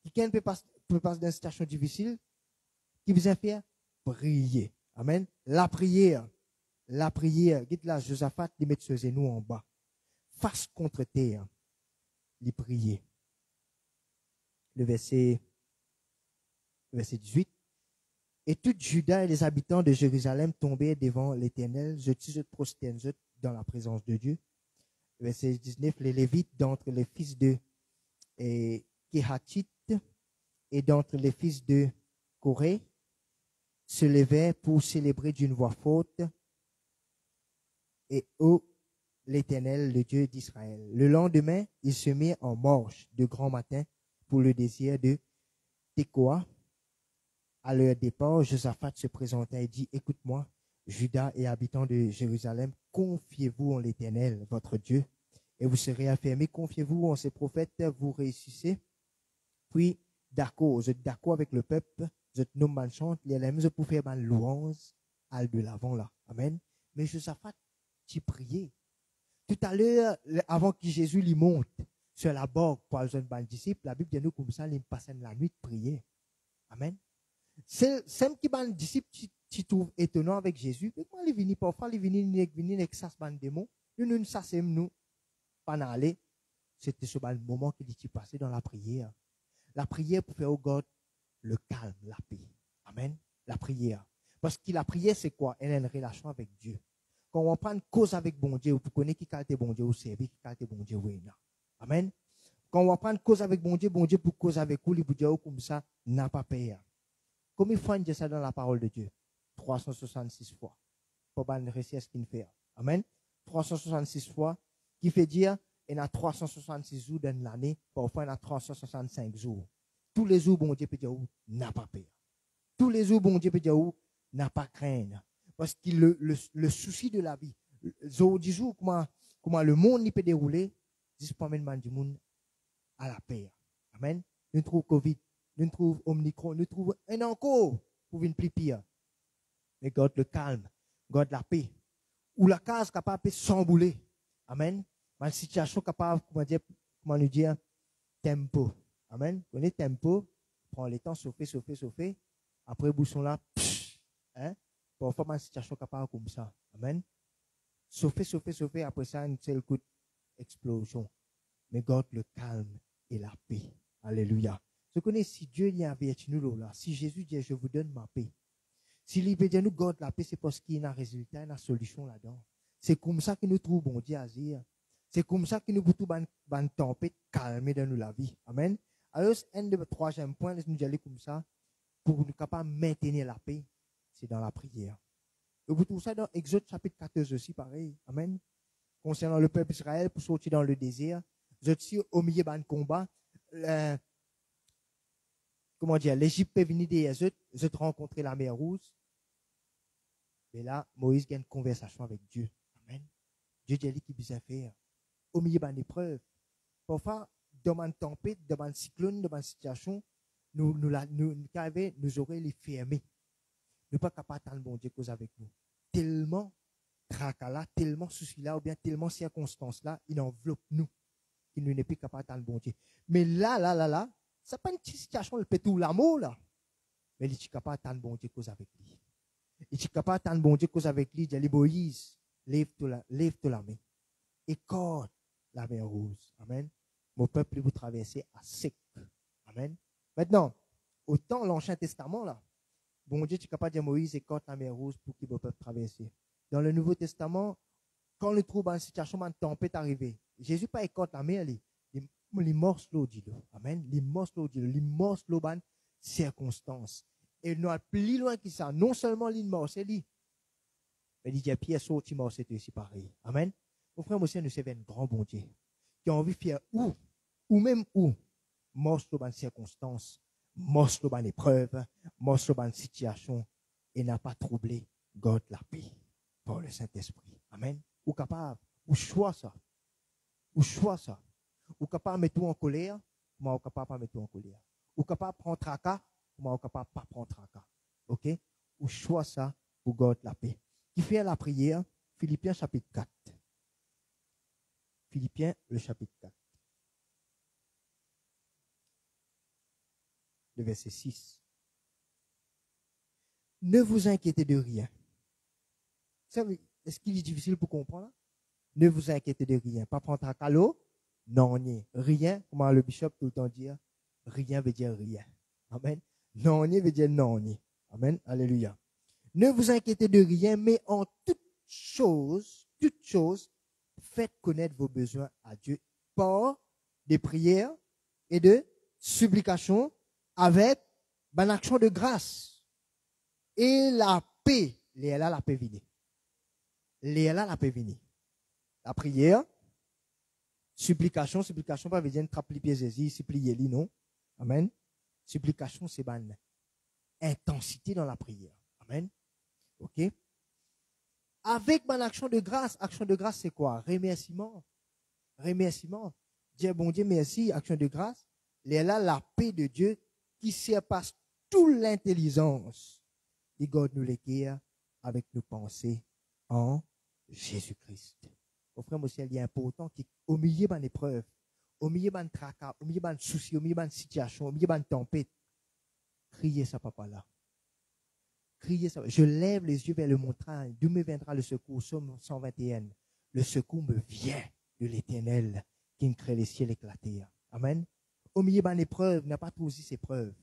Quelqu'un peut passer dans une situation difficile, qui vous a fait prier. Amen. La prière, dites là, Josaphat, les mettre ses genoux en bas. Face contre terre, les prier. Le verset 18. Et tout Juda et les habitants de Jérusalem tombèrent devant l'Éternel, je prosterne dans la présence de Dieu. Verset 19, les Lévites d'entre les fils de Kehathite et d'entre les fils de Corée se levèrent pour célébrer d'une voix forte et ô l'Éternel, le Dieu d'Israël. Le lendemain, ils se mirent en marche de grand matin pour le désert de Tekoa. À leur départ, Josaphat se présenta et dit, écoute-moi, Juda et habitants de Jérusalem, confiez-vous en l'Éternel, votre Dieu, et vous serez affermis. Confiez-vous en ses prophètes, vous réussissez. Puis, d'accord, vous êtes d'accord avec le peuple, vous êtes nommé mal chante, les mêmes pour faire mal louange, à de l'avant là. Amen. Mais Josaphat, tu priais. Tout à l'heure, avant que Jésus lui monte sur la barque pour les jeunes disciples, la Bible dit nous comme ça, il passait la nuit de prier. Amen. C'est qui ban disciple tu trouves étonnant avec Jésus. Mais quand il vient parfois il vient avec ça ban démon, nous ça c'est nous pas aller. C'était ce moment qu'il dit passer dans la prière. La prière pour faire au God le calme, la paix. Amen. La prière. Parce que la prière c'est quoi? Elle a une relation avec Dieu. Quand on prend une cause avec bon Dieu, vous connaissez qui qualité bon Dieu, vous savez qui qualité bon Dieu, oui. Amen. Quand on prend une cause avec bon Dieu pour cause avec vous, il vous dit comme ça, n'a pas payé. Combien de fois on dit ça dans la parole de Dieu? 366 fois. Pour pas une richesse qu'il fait. Amen. 366 fois, qui fait dire, il y a 366 jours dans l'année, parfois il y a 365 jours. Tous les jours, bon Dieu peut dire, n'a pas payé. Tous les jours, bon Dieu peut dire, n'a pas craindre. Parce que le souci de la vie, du jour, comment le monde peut dérouler, c'est pour mettre du monde à la paix. Amen. Nous trouvons Covid. Nous trouvons Omicron, nous trouvons un encore pour une plus pire. Mais God le calme, God la paix. Ou la case capable de s'embouler. Amen. Ma situation capable, comment nous dire, tempo. Amen. Vous connaissez tempo, prend le temps, chauffer. Après, bouchon là, hein. Parfois, ma situation capable comme ça. Amen. Chauffer. Après ça, une seule coup d'explosion. Mais God le calme et la paix. Alléluia. Je connais si Dieu y a averti nous là, si Jésus dit je vous donne ma paix. S'il veut dire nous garde la paix, c'est parce qu'il y a un résultat, il y a une solution là-dedans. C'est comme ça que nous trouvons bon Dieu à dire. C'est comme ça que nous pouvons une tempête calmer dans la vie. Amen. Alors, un troisième point, nous allons comme ça, pour nous capables de maintenir la paix, c'est dans la prière. Et vous trouvez ça dans Exode chapitre 14 aussi, pareil. Amen. Concernant le peuple Israël pour sortir dans le désert, vous êtes au milieu d'un combat. Comment dire, l'Égypte peut venir des eux rencontrer la mer Rouge. Et là, Moïse gagne une conversation avec Dieu. Amen. Dieu dit qu'il peut faire au milieu d'une épreuve. Parfois, dans une tempête, dans un cyclone, dans une situation, nous aurions les fermer. Nous ne sommes pas capables d'attendre bon Dieu cause avec nous. Tellement tracas là, tellement soucis là, ou bien tellement circonstances là, il enveloppe nous. Qu'il n'est plus capable d'attendre bon Dieu. Mais là, c'est pas une petite situation, il peut tout l'amour là. Mais il est capable d'attendre bon Dieu cause avec lui. Il est capable d'attendre bon Dieu cause avec lui. Il dit Moïse, lève-toi la main. Écarte la mer Rouge. Amen. Mon peuple vous traverser à sec. Amen. Maintenant, autant l'Ancien Testament là, bon Dieu est capable de dire Moïse écarte la mer Rouge pour qu'il le peuple traverser. Dans le Nouveau Testament, quand on trouve une situation, une tempête arrivée, Jésus pas écarte la mer, il morce l'eau dit l'eau. Amen. Il morce l'eau ban circonstances. Et nous allons plus loin que ça. Non seulement il morce, mais il dit Pierre sorti morce c'est aussi pareil. Amen. Mon frère, monsieur, nous servons un grand bon Dieu qui a envie de faire ou même morce l'eau ban circonstances, morce l'eau ban épreuve, morce l'eau ban situation et n'a pas troublé God la paix par le Saint-Esprit. Amen. Ou capable, ou choix ça. Ou capable de mettre tout en colère, ou capable de mettre tout en colère. Ou capable de prendre tracas, ou capable de pas prendre tracas. OK? Ou choix ça pour garder la paix. Qui fait la prière? Philippiens chapitre 4. Philippiens, le chapitre 4. Le verset 6. Ne vous inquiétez de rien. Est-ce qu'il est difficile pour comprendre? Ne vous inquiétez de rien. Pas prendre à calot? Non, rien. Comment le bishop tout le temps dit? Rien veut dire rien. Amen. Non, veut dire non. Amen. Alléluia. Ne vous inquiétez de rien, mais en toute chose, faites connaître vos besoins à Dieu par des prières et de supplications avec une action de grâce. Et la paix, la paix venue. La paix venue. La prière, supplication pas veut dire trappe les pieds Jésus, supplier lui, non. Amen. Supplication, c'est une intensité dans la prière. Amen. OK? Avec mon action de grâce c'est quoi? Remerciement. Dire bon Dieu merci, action de grâce. Là la paix de Dieu qui surpasse toute l'intelligence. Il garde nous les cœurs avec nos pensées en Jésus-Christ. Au frère, monsieur, il est important qu'au milieu de l'épreuve, au milieu de tracas, au milieu de soucis, au milieu de situation, au milieu de tempête, criez ça, papa là. Criez ça. Je lève les yeux vers le montagne. D'où me viendra le secours? Somme 121. Le secours me vient de l'Éternel qui ne crée les ciels éclatés. Amen. Au milieu de l'épreuve, n'a pas trop aussi ces preuves.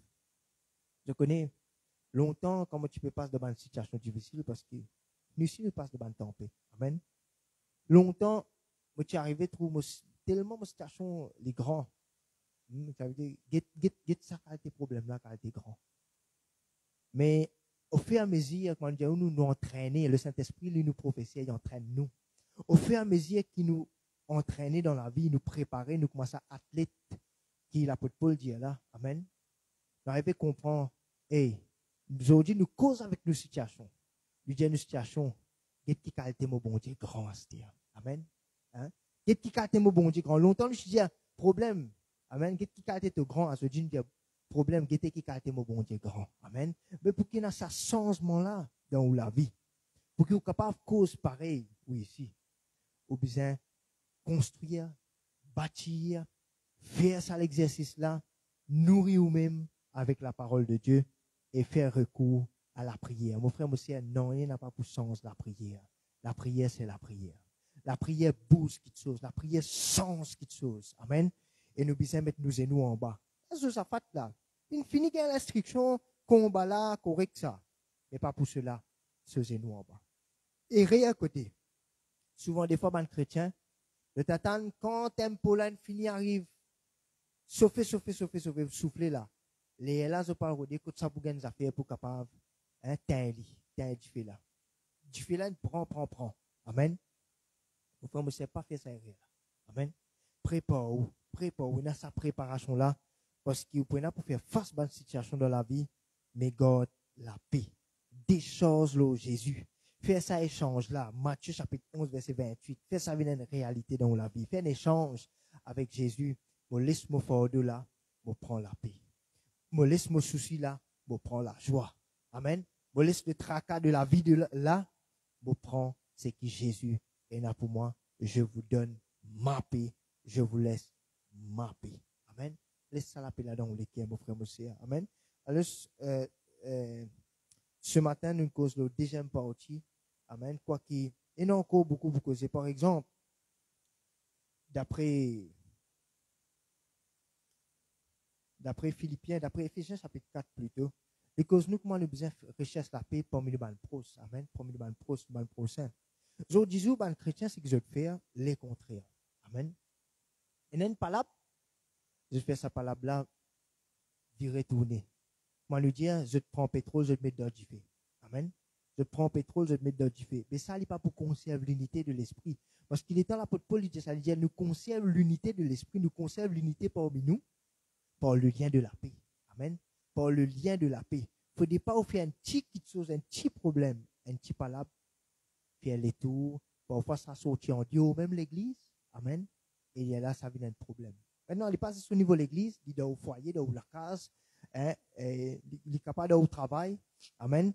Je connais longtemps comment tu peux passer devant une situation difficile parce que nous aussi nous passons devant une tempête. Amen. Longtemps, moi tu arrivé trouve tellement ma situation les grands. Ça veut dire get ça tes problèmes là quand t'es grand. Mais au fur et à mesure quand Dieu nous entraîner, le Saint-Esprit lui nous prophétie, il entraîne nous. Au fur et à mesure qu'il nous entraîner dans la vie, nous préparer, nous commencer à athlète qui l'apôtre Paul dit là. Amen. Nous arriver à comprendre, aujourd'hui nous cause avec nos situations. Nous disons nos situations, qui qualité mon bon Dieu grand, c'est-à-dire. Amen. Hein? Qui qualité mon bon Dieu grand. Longtemps je dis problème. Amen. Qui qualité ton grand, à ce dit problème, qui qualité mon bon Dieu grand. Amen. Mais pour qu'il y ait ce changement là dans la vie, pour qu'il soit capable de cause pareil, oui ici, au besoin construire, bâtir, faire ça l'exercice là, nourrir nous-mêmes avec la parole de Dieu et faire recours à la prière. Mon frère, mon sœur, non, il n'a pas pour sens la prière. La prière, c'est la prière. La prière bouge quelque chose. La prière change quelque chose. Amen. Et nous besoin mettre nous et nous en bas. Qu'est-ce que ça fait là? Il finit qu'il y a l'instruction, combat là, correct ça. Mais pas pour cela, ce et nous en bas. Et rien à côté. Souvent, des fois, les chrétiens, le t'attendent quand tempo là, fini arrive. Souffler là. Les là, je parle de quoi ça pour gagner des affaires pour capable. T'as du fait là. Du fait là, prends. Amen. Mon frère, ne sais pas faire ça. Amen. Prépare-vous dans sa préparation là. Parce que vous pouvez pour faire face à une situation dans la vie, mais garde la paix. Des choses là, Jésus. Fais ça échange là. Matthieu chapitre 11, verset 28. Fais ça venir une réalité dans la vie. Fais un échange avec Jésus. Me laisse-moi faire de là, me prends la paix. Me laisse-moi souci là, me prends la joie. Amen. Me laisse le tracas de la vie de là, me prends ce que Jésus est là pour moi. Je vous donne ma paix. Je vous laisse ma paix. Amen. Laisse ça la paix là dans le cœur, mon frère, mon sœur. Amen. Alors, ce matin, nous causons le deuxième partie. Amen. Quoi qu'il y ait encore beaucoup causer. Par exemple, d'après Philippiens, d'après Éphésiens chapitre 4 plutôt, les causes nous comment nous besoin recherche la paix parmi les bandes pros. Amen. Parmi les bandes pros, les bandes prochains. Aujourd'hui, les bandes chrétiens, c'est que je vais faire les contraires. Amen. Et n'est pas là. Je fais sa palabre là, virer tourner. Moi, lui dire, je te prends pétrole, je te mets dans du feu. Amen. Je te prends pétrole, je te mets dans du feu. Mais ça, il n'est pas pour conserver l'unité de l'esprit. Parce qu'il est dans l'apôtre Paul, il dit ça, il dit, nous conserve l'unité de l'esprit, nous conserve l'unité parmi nous, par le lien de la paix. Amen. Par le lien de la paix. Il ne faut pas faire un petit chose, un petit problème, un petit palabre, faire les tours. Parfois, ça sortit en Dieu, même l'église. Amen. Et là, ça vient un problème. Maintenant, il passe au niveau de l'église, il est dans le foyer, dans la case, il est capable d'aller au travail. Amen.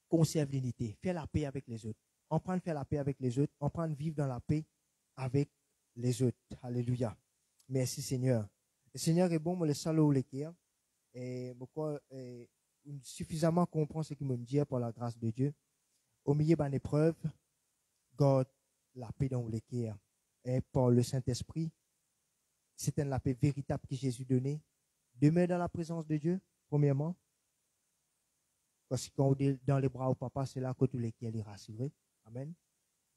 Conserve l'unité. Faire la paix avec les autres. On prend faire la paix avec les autres. On prend vivre dans la paix avec les autres. Alléluia. Merci Seigneur. Le Seigneur est bon, moi le salaud ou l'équerre. Et pourquoi suffisamment comprendre ce qu'il me dit par la grâce de Dieu. Au milieu d'une épreuve, garde la paix dans l'équerre. Et par le Saint-Esprit, c'est la paix véritable que Jésus donnait. Demeure dans la présence de Dieu, premièrement. Parce que quand on est dans les bras au papa, c'est là que tous les qui est rassuré. Amen.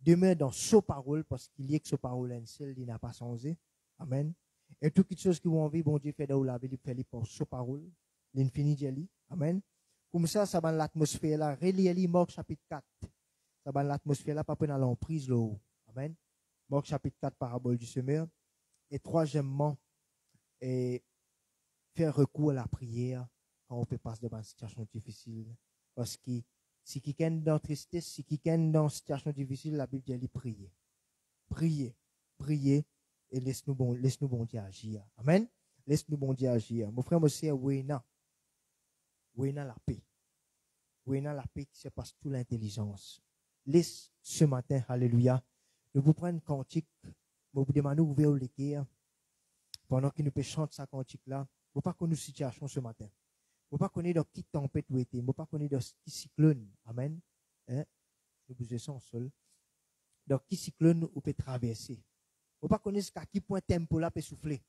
Demeure dans sa parole, parce qu'il y a que sa parole est seule, il n'a pas changé. Amen. Et toutes choses qui vont vivre, bon Dieu fait dans la vie, il fait pour sa parole. L'infini Dieu. Amen. Comme ça va l'atmosphère là. Relis Marc chapitre 4. Ça va l'atmosphère là, pas prendre l'emprise là. Amen. Marc chapitre 4, parabole du semeur. Et troisièmement, faire recours à la prière quand on peut passer devant une situation difficile. Parce que si quelqu'un est dans la tristesse, si quelqu'un est dans une situation difficile, la Bible dit prier. Prier. Prier. Et laisse-nous bon Dieu agir. Amen. Laisse-nous bon Dieu agir. Mon frère, moi, c'est Wena la paix. Wena la paix qui se passe toute l'intelligence. Laisse ce matin, alléluia, nous vous prenons un cantique, nous vous demandons d'ouvrir les cœurs pendant que nous pouvons chanter ce cantique-là. Vous ne pas connaître une situation ce matin. Vous ne pas connaître dans qui tempête vous êtes. Vous ne pas connaître dans qui cyclone. Amen. Hein? Nous vous sommes seuls. Dans qui cyclone vous pouvez traverser. Vous ne pas connaître à qui point tempo là peut souffler.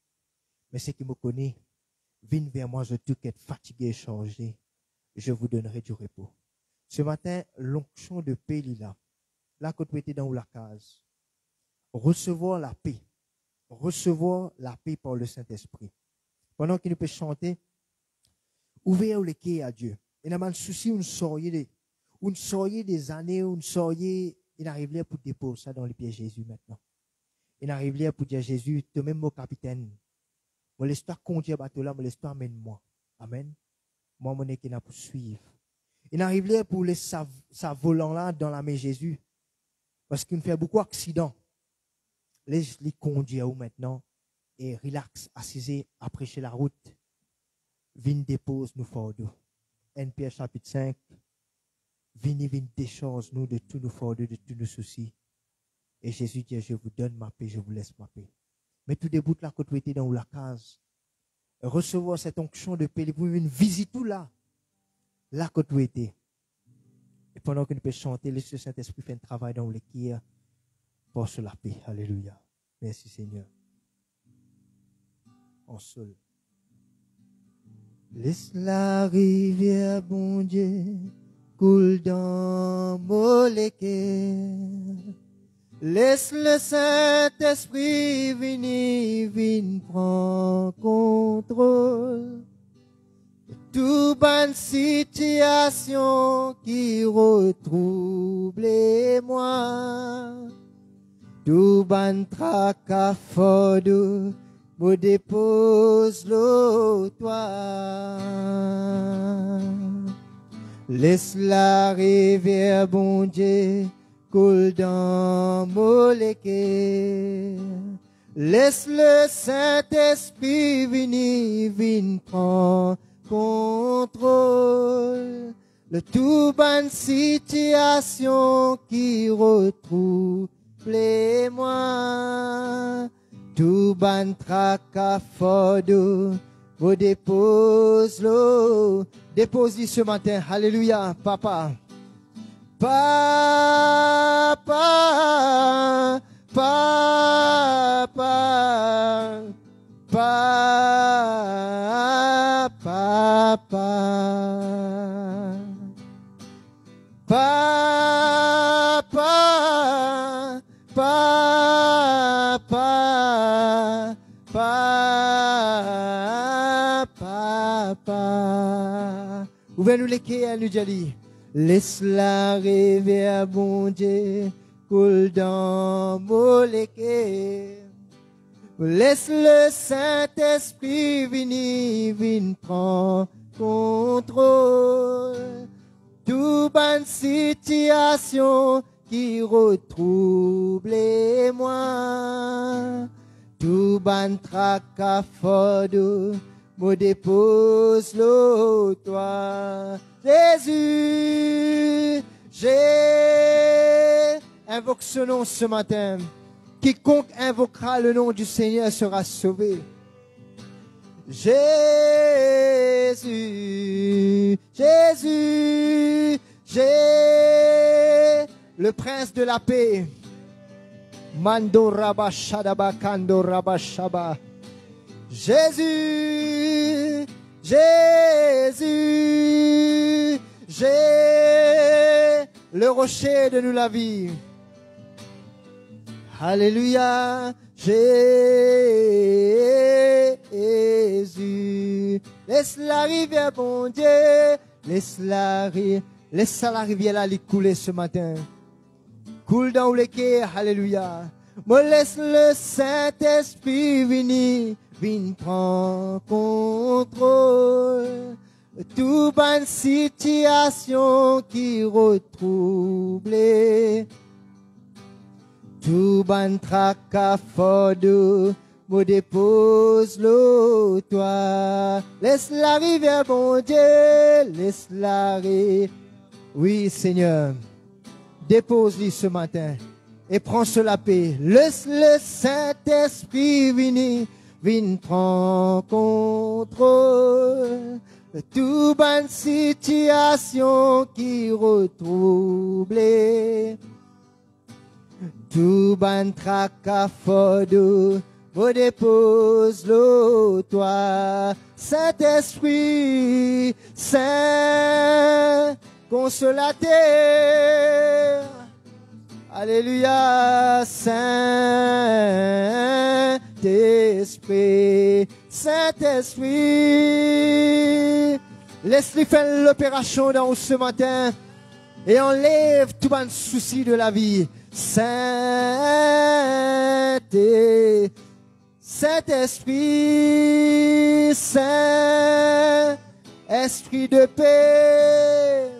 Mais ce qui me connaît, viens vers moi, je tout être fatigué et chargé. Je vous donnerai du repos. Ce matin, l'onction de paix est là. Là, quand vous êtes dans la case. Recevoir la paix. Recevoir la paix par le Saint-Esprit. Pendant qu'il nous peut chanter, ouvrez les quais à Dieu. Il n'a pas de souci, on sortait des années, on sortait, il arrive là pour déposer ça dans les pieds de Jésus maintenant. Il arrive là pour dire Jésus, toi-même mon capitaine. Moi, l'histoire conduit à bateau là, moi, l'histoire amène-moi. Amen. Moi, mon équipe n'a pour suivre. Il arrive là pour laisser sa volant là dans la main de Jésus. Parce qu'il fait beaucoup d'accidents. Laisse-les conduire où maintenant. Et relax, assisé, à prêcher la route. Vin dépose nous fardeaux. 1 Pierre chapitre 5. Vin décharge nous de tous nos fardeaux, de tous nos soucis. Et Jésus dit, je vous donne ma paix, je vous laisse ma paix. Mais tout début là, quand vous étiez dans la case, recevoir cette onction de paix, vous pouvez une visite tout là. Là, quand vous étiez. Et pendant que nous pouvons chanter, le Saint-Esprit fait un travail dans le cœur pour sur la paix. Alléluia. Merci Seigneur. En seul. Laisse la rivière, bon Dieu, coule dans mon cœur. Laisse le Saint-Esprit venir prendre contrôle. Toute bonne situation qui retrouble moi. Tout bon tracas fardeau, me dépose l'eau toi. Laisse la rivière, bon Dieu, coule dans mon cœur. Laisse le Saint-Esprit venir prendre contrôle. Le tout bonne situation qui retrouve moi. Tout bon tracas fardeau, vous dépose l'eau. Dépose-lui ce matin. Alléluia, papa. Papa, papa, papa, papa, papa, papa, papa. Ouvrez-nous les quais, nous dit. Laisse la rivière, bon Dieu, coule dans mon cœur. Laisse le Saint-Esprit venir prendre contrôle. Toute bonne situation qui retrouble moi. Tout bon tracas fardeau, me dépose l'eau toi. Jésus, j'ai invoque ce nom ce matin. quiconque invoquera le nom du Seigneur sera sauvé. Jésus, Jésus, le prince de la paix. Mando Rabba Shadaba Kando Rabba Shaba. Jésus, Jésus, le rocher de nous la vie. Alléluia, Jésus. Laisse la rivière, bon Dieu, laisse la rivière là lui couler ce matin. Coule dans les quais, alléluia. Me laisse le Saint-Esprit venir, prendre contrôle. Toute bonne situation qui retrouble, tout bon tracas fordou, me dépose l'eau, toi. Laisse la rivière, bon Dieu, laisse la rivière. Oui, Seigneur, dépose-lui ce matin et prends sur la paix. Laisse le Saint-Esprit venir, prendre contrôle. Toute bonne situation qui retrouble, tout bon tracas fordou, me dépose l'eau, toi. Saint-Esprit, Saint consolateur, alléluia, Saint-Esprit, Saint-Esprit, laisse-lui faire l'opération dans ce matin et enlève tout bon souci de la vie. Saint-Esprit, Saint, Esprit de paix,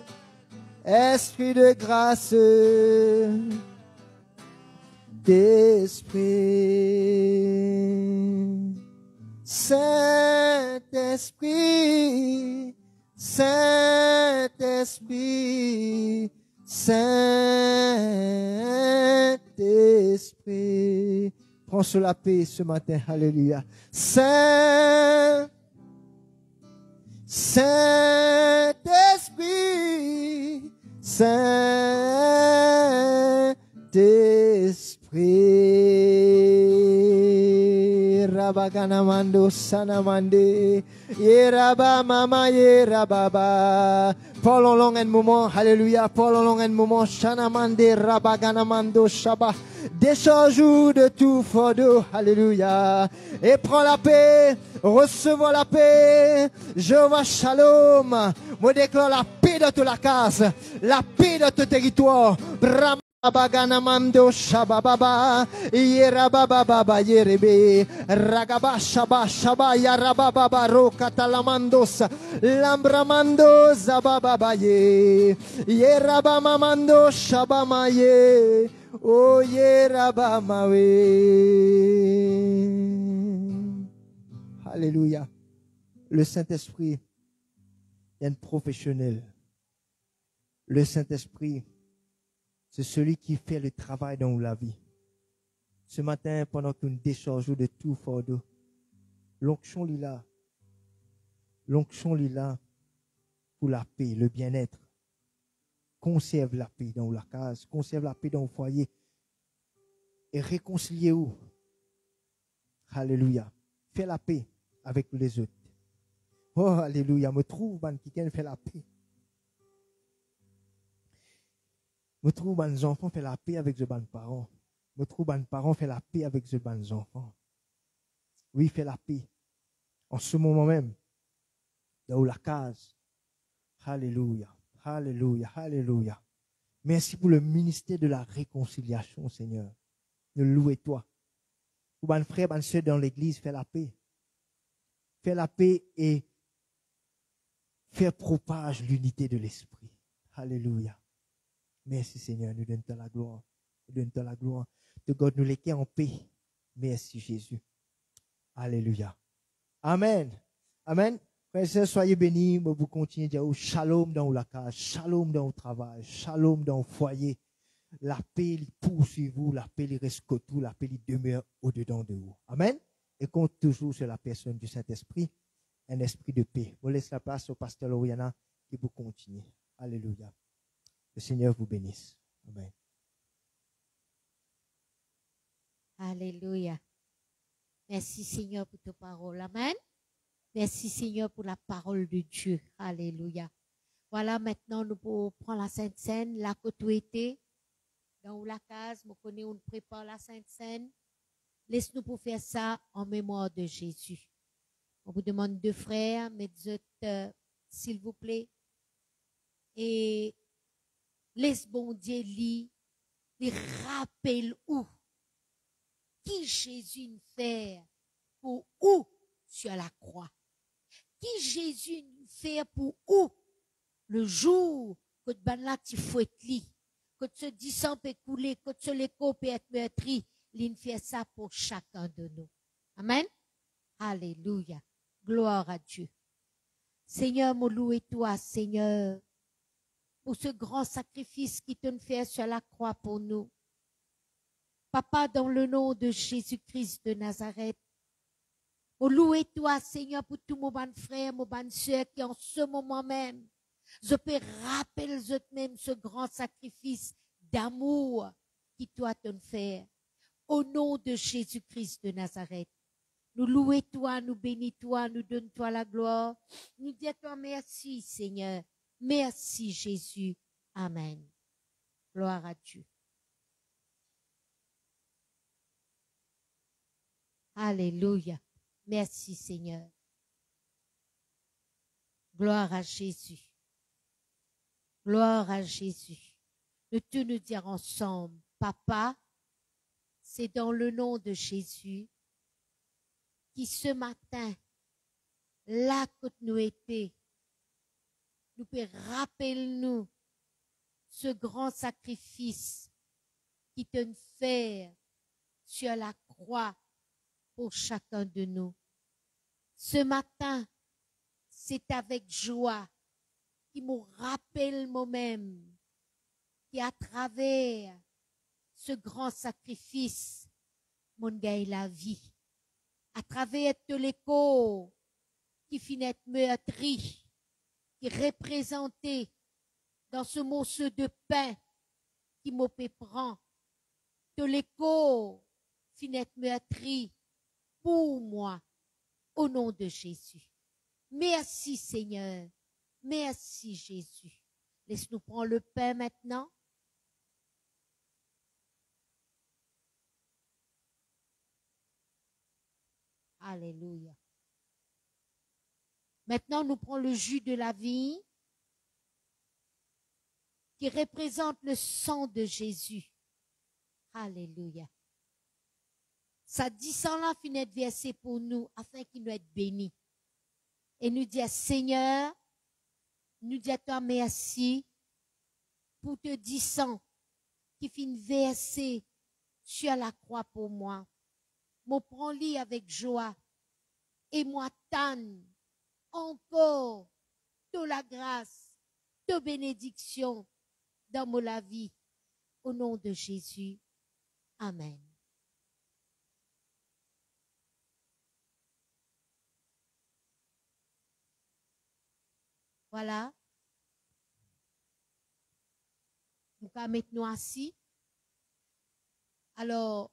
Esprit de grâce, d'esprit, Saint-Esprit, Saint-Esprit, Saint-Esprit. Prends sur la paix ce matin, alléluia. Saint-Esprit, Saint-Esprit, Rabaganamando Sanamande, Yeraba Mama Yerababa. Paul en langue un moment, alléluia. Paul en langue un moment, Shanamande Rabaganamando Shaba. Décharge-nous de tout fardeau, alléluia. Et prends la paix, recevons la paix. Jéhovah Shalom, me déclare la paix de toute la case, la paix de tout territoire. Baganamando Shababa, Yerababa Yerebe, Ragaba Shaba Shaba Yarababa Rokatalamandos, Lambramando Zababaye, Yerabamamando Shabamaye, O Yerabamawe. Alléluia. Le Saint-Esprit est un professionnel. Le Saint-Esprit, c'est celui qui fait le travail dans la vie. Ce matin, pendant que nous déchargeons de tout fardeau, l'onction lila pour la paix, le bien-être. Conserve la paix dans la case, conserve la paix dans le foyer et réconciliez-vous. Alléluia. Fais la paix avec les autres. Oh, alléluia. Me trouve, qui fait la paix. Me trouve les enfants fait la paix avec les parents. Me trouve les parents fait la paix avec les enfants. Oui, fait la paix. En ce moment même, dans la case. Alléluia, alléluia, alléluia. Merci pour le ministère de la réconciliation, Seigneur. Nous louons toi. Pour mes frères, mes soeurs dans l'église, fais la paix. Fais la paix et fais propage l'unité de l'esprit. Alléluia. Merci Seigneur, nous donnons la gloire. Nous donnons la gloire. De God nous les en paix. Merci Jésus. Alléluia. Amen. Amen. Frères et sœurs, soyez bénis. Vous continuez à dire shalom dans la case, shalom dans le travail, shalom dans le foyer. la paix il poursuit vous, la paix il reste tout, la paix il demeure au-dedans de vous. Amen. Et compte toujours sur la personne du Saint-Esprit, un esprit de paix. On laisse la place au pasteur Lauriana qui vous continue. Alléluia. Le Seigneur vous bénisse. Amen. Alléluia. Merci Seigneur pour ta parole. Amen. Merci Seigneur pour la parole de Dieu. Alléluia. Voilà, maintenant nous pouvons prendre la Sainte Seine, la côte dans la case, nous connaissons, on prépare la Sainte Seine. Laisse-nous pour faire ça en mémoire de Jésus. On vous demande deux frères, mettez s'il vous plaît. Et laisse bon Dieu les rappelle où qui Jésus nous fait pour où sur la croix. Qui Jésus nous fait pour où le jour que ban là tu fouettes li, que ce 10 ans peut couler, que ce l'écho peut être meurtri, il fait ça pour chacun de nous. Amen. Alléluia. Gloire à Dieu. Seigneur, me loue toi, Seigneur, pour ce grand sacrifice qui te fait sur la croix pour nous. Papa, dans le nom de Jésus-Christ de Nazareth, me loue toi, Seigneur, pour tous mes bons frères, mes bonnes sœurs qui en ce moment même, je peux rappeler eux-mêmes ce grand sacrifice d'amour qui toi te fait. Au nom de Jésus-Christ de Nazareth, nous louons toi, nous bénissons toi, nous donnons toi la gloire. Nous disons toi merci, Seigneur. Merci, Jésus. Amen. Gloire à Dieu. Alléluia. Merci, Seigneur. Gloire à Jésus. Gloire à Jésus. Nous tous nous dire ensemble, Papa, c'est dans le nom de Jésus qui ce matin, là que nous étions, nous peut rappeler nous ce grand sacrifice qui te fait sur la croix pour chacun de nous. Ce matin, c'est avec joie qui me rappelle moi-même qu'à travers ce grand sacrifice, mon gagne la vie. À travers tout l'écho qui finit meurtri, qui représentait dans ce morceau de pain qui me prend, tout l'écho finit meurtri pour moi, au nom de Jésus. Merci Seigneur, merci Jésus. Laisse-nous prendre le pain maintenant. Alléluia. Maintenant, nous prenons le jus de la vie qui représente le sang de Jésus. Alléluia. Ça dit sang là finit être versé pour nous afin qu'il nous être bénis. Et nous dire Seigneur, nous dire toi merci pour te dire sang qui finit versé sur la croix pour moi. Moi prends-le avec joie et moi tanne encore toute la grâce, toute bénédiction dans ma vie. Au nom de Jésus. Amen. Voilà. Nous allons maintenant assis. Alors,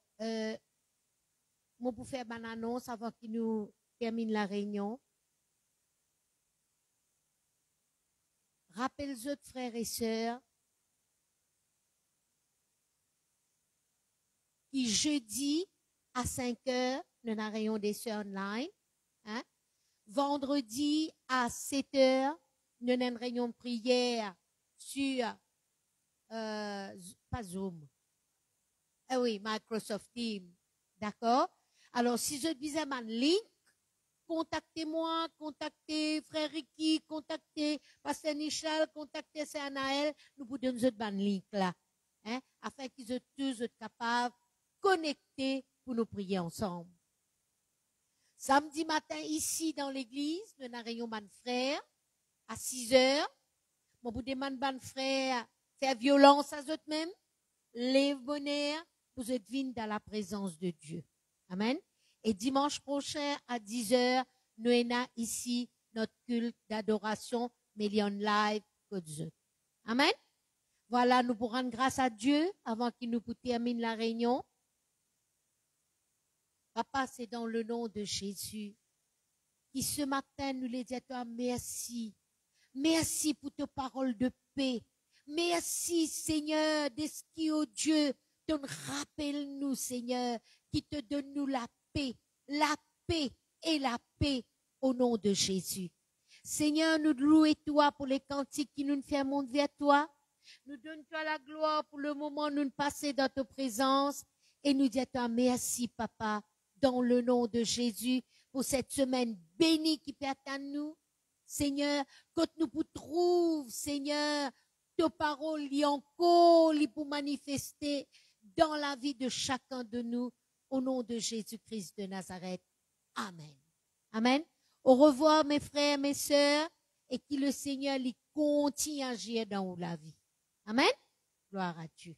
moi pour faire une annonce avant qu'il nous termine la réunion. Rappelez-vous, frères et sœurs, qui jeudi à 5 heures, nous avons réunion des sœurs online. Hein? Vendredi à 7 heures, nous avons une réunion de prière sur, pas Zoom. Ah oui, Microsoft Teams. D'accord? Alors, si je disais un link, contactez-moi, contactez Frère Ricky, contactez Pasteur Michel, contactez Sœur Anaël, nous vous donnons un link là, hein, afin qu'ils soient tous capables de connecter pour nous prier ensemble. Samedi matin, ici dans l'église, nous avons réunion de frères à 6 heures. Moi, vous demande de frères faire violence à eux-mêmes, les bonheurs pour être venir dans la présence de Dieu. Amen. Et dimanche prochain à 10h, nous avons ici notre culte d'adoration, Million Live Côte-Zeu. Amen. Voilà, nous pourrons rendre grâce à Dieu avant qu'il nous termine la réunion. Papa, c'est dans le nom de Jésus qui ce matin nous les dit à toi merci. Merci pour tes paroles de paix. Merci, Seigneur, de ce qui, oh Dieu, te rappelle-nous, Seigneur, qui te donne nous la paix et la paix au nom de Jésus. Seigneur, nous louons toi pour les cantiques qui nous font monter vers toi. Nous donnons toi la gloire pour le moment où nous passons dans ta présence et nous disons à toi merci, Papa, dans le nom de Jésus, pour cette semaine bénie qui permet à nous. Seigneur, quand nous vous trouvons, Seigneur, tes paroles y encore pour manifester dans la vie de chacun de nous, au nom de Jésus-Christ de Nazareth. Amen. Amen. Au revoir, mes frères, mes sœurs, et que le Seigneur lui continue à agir dans la vie. Amen. Gloire à Dieu.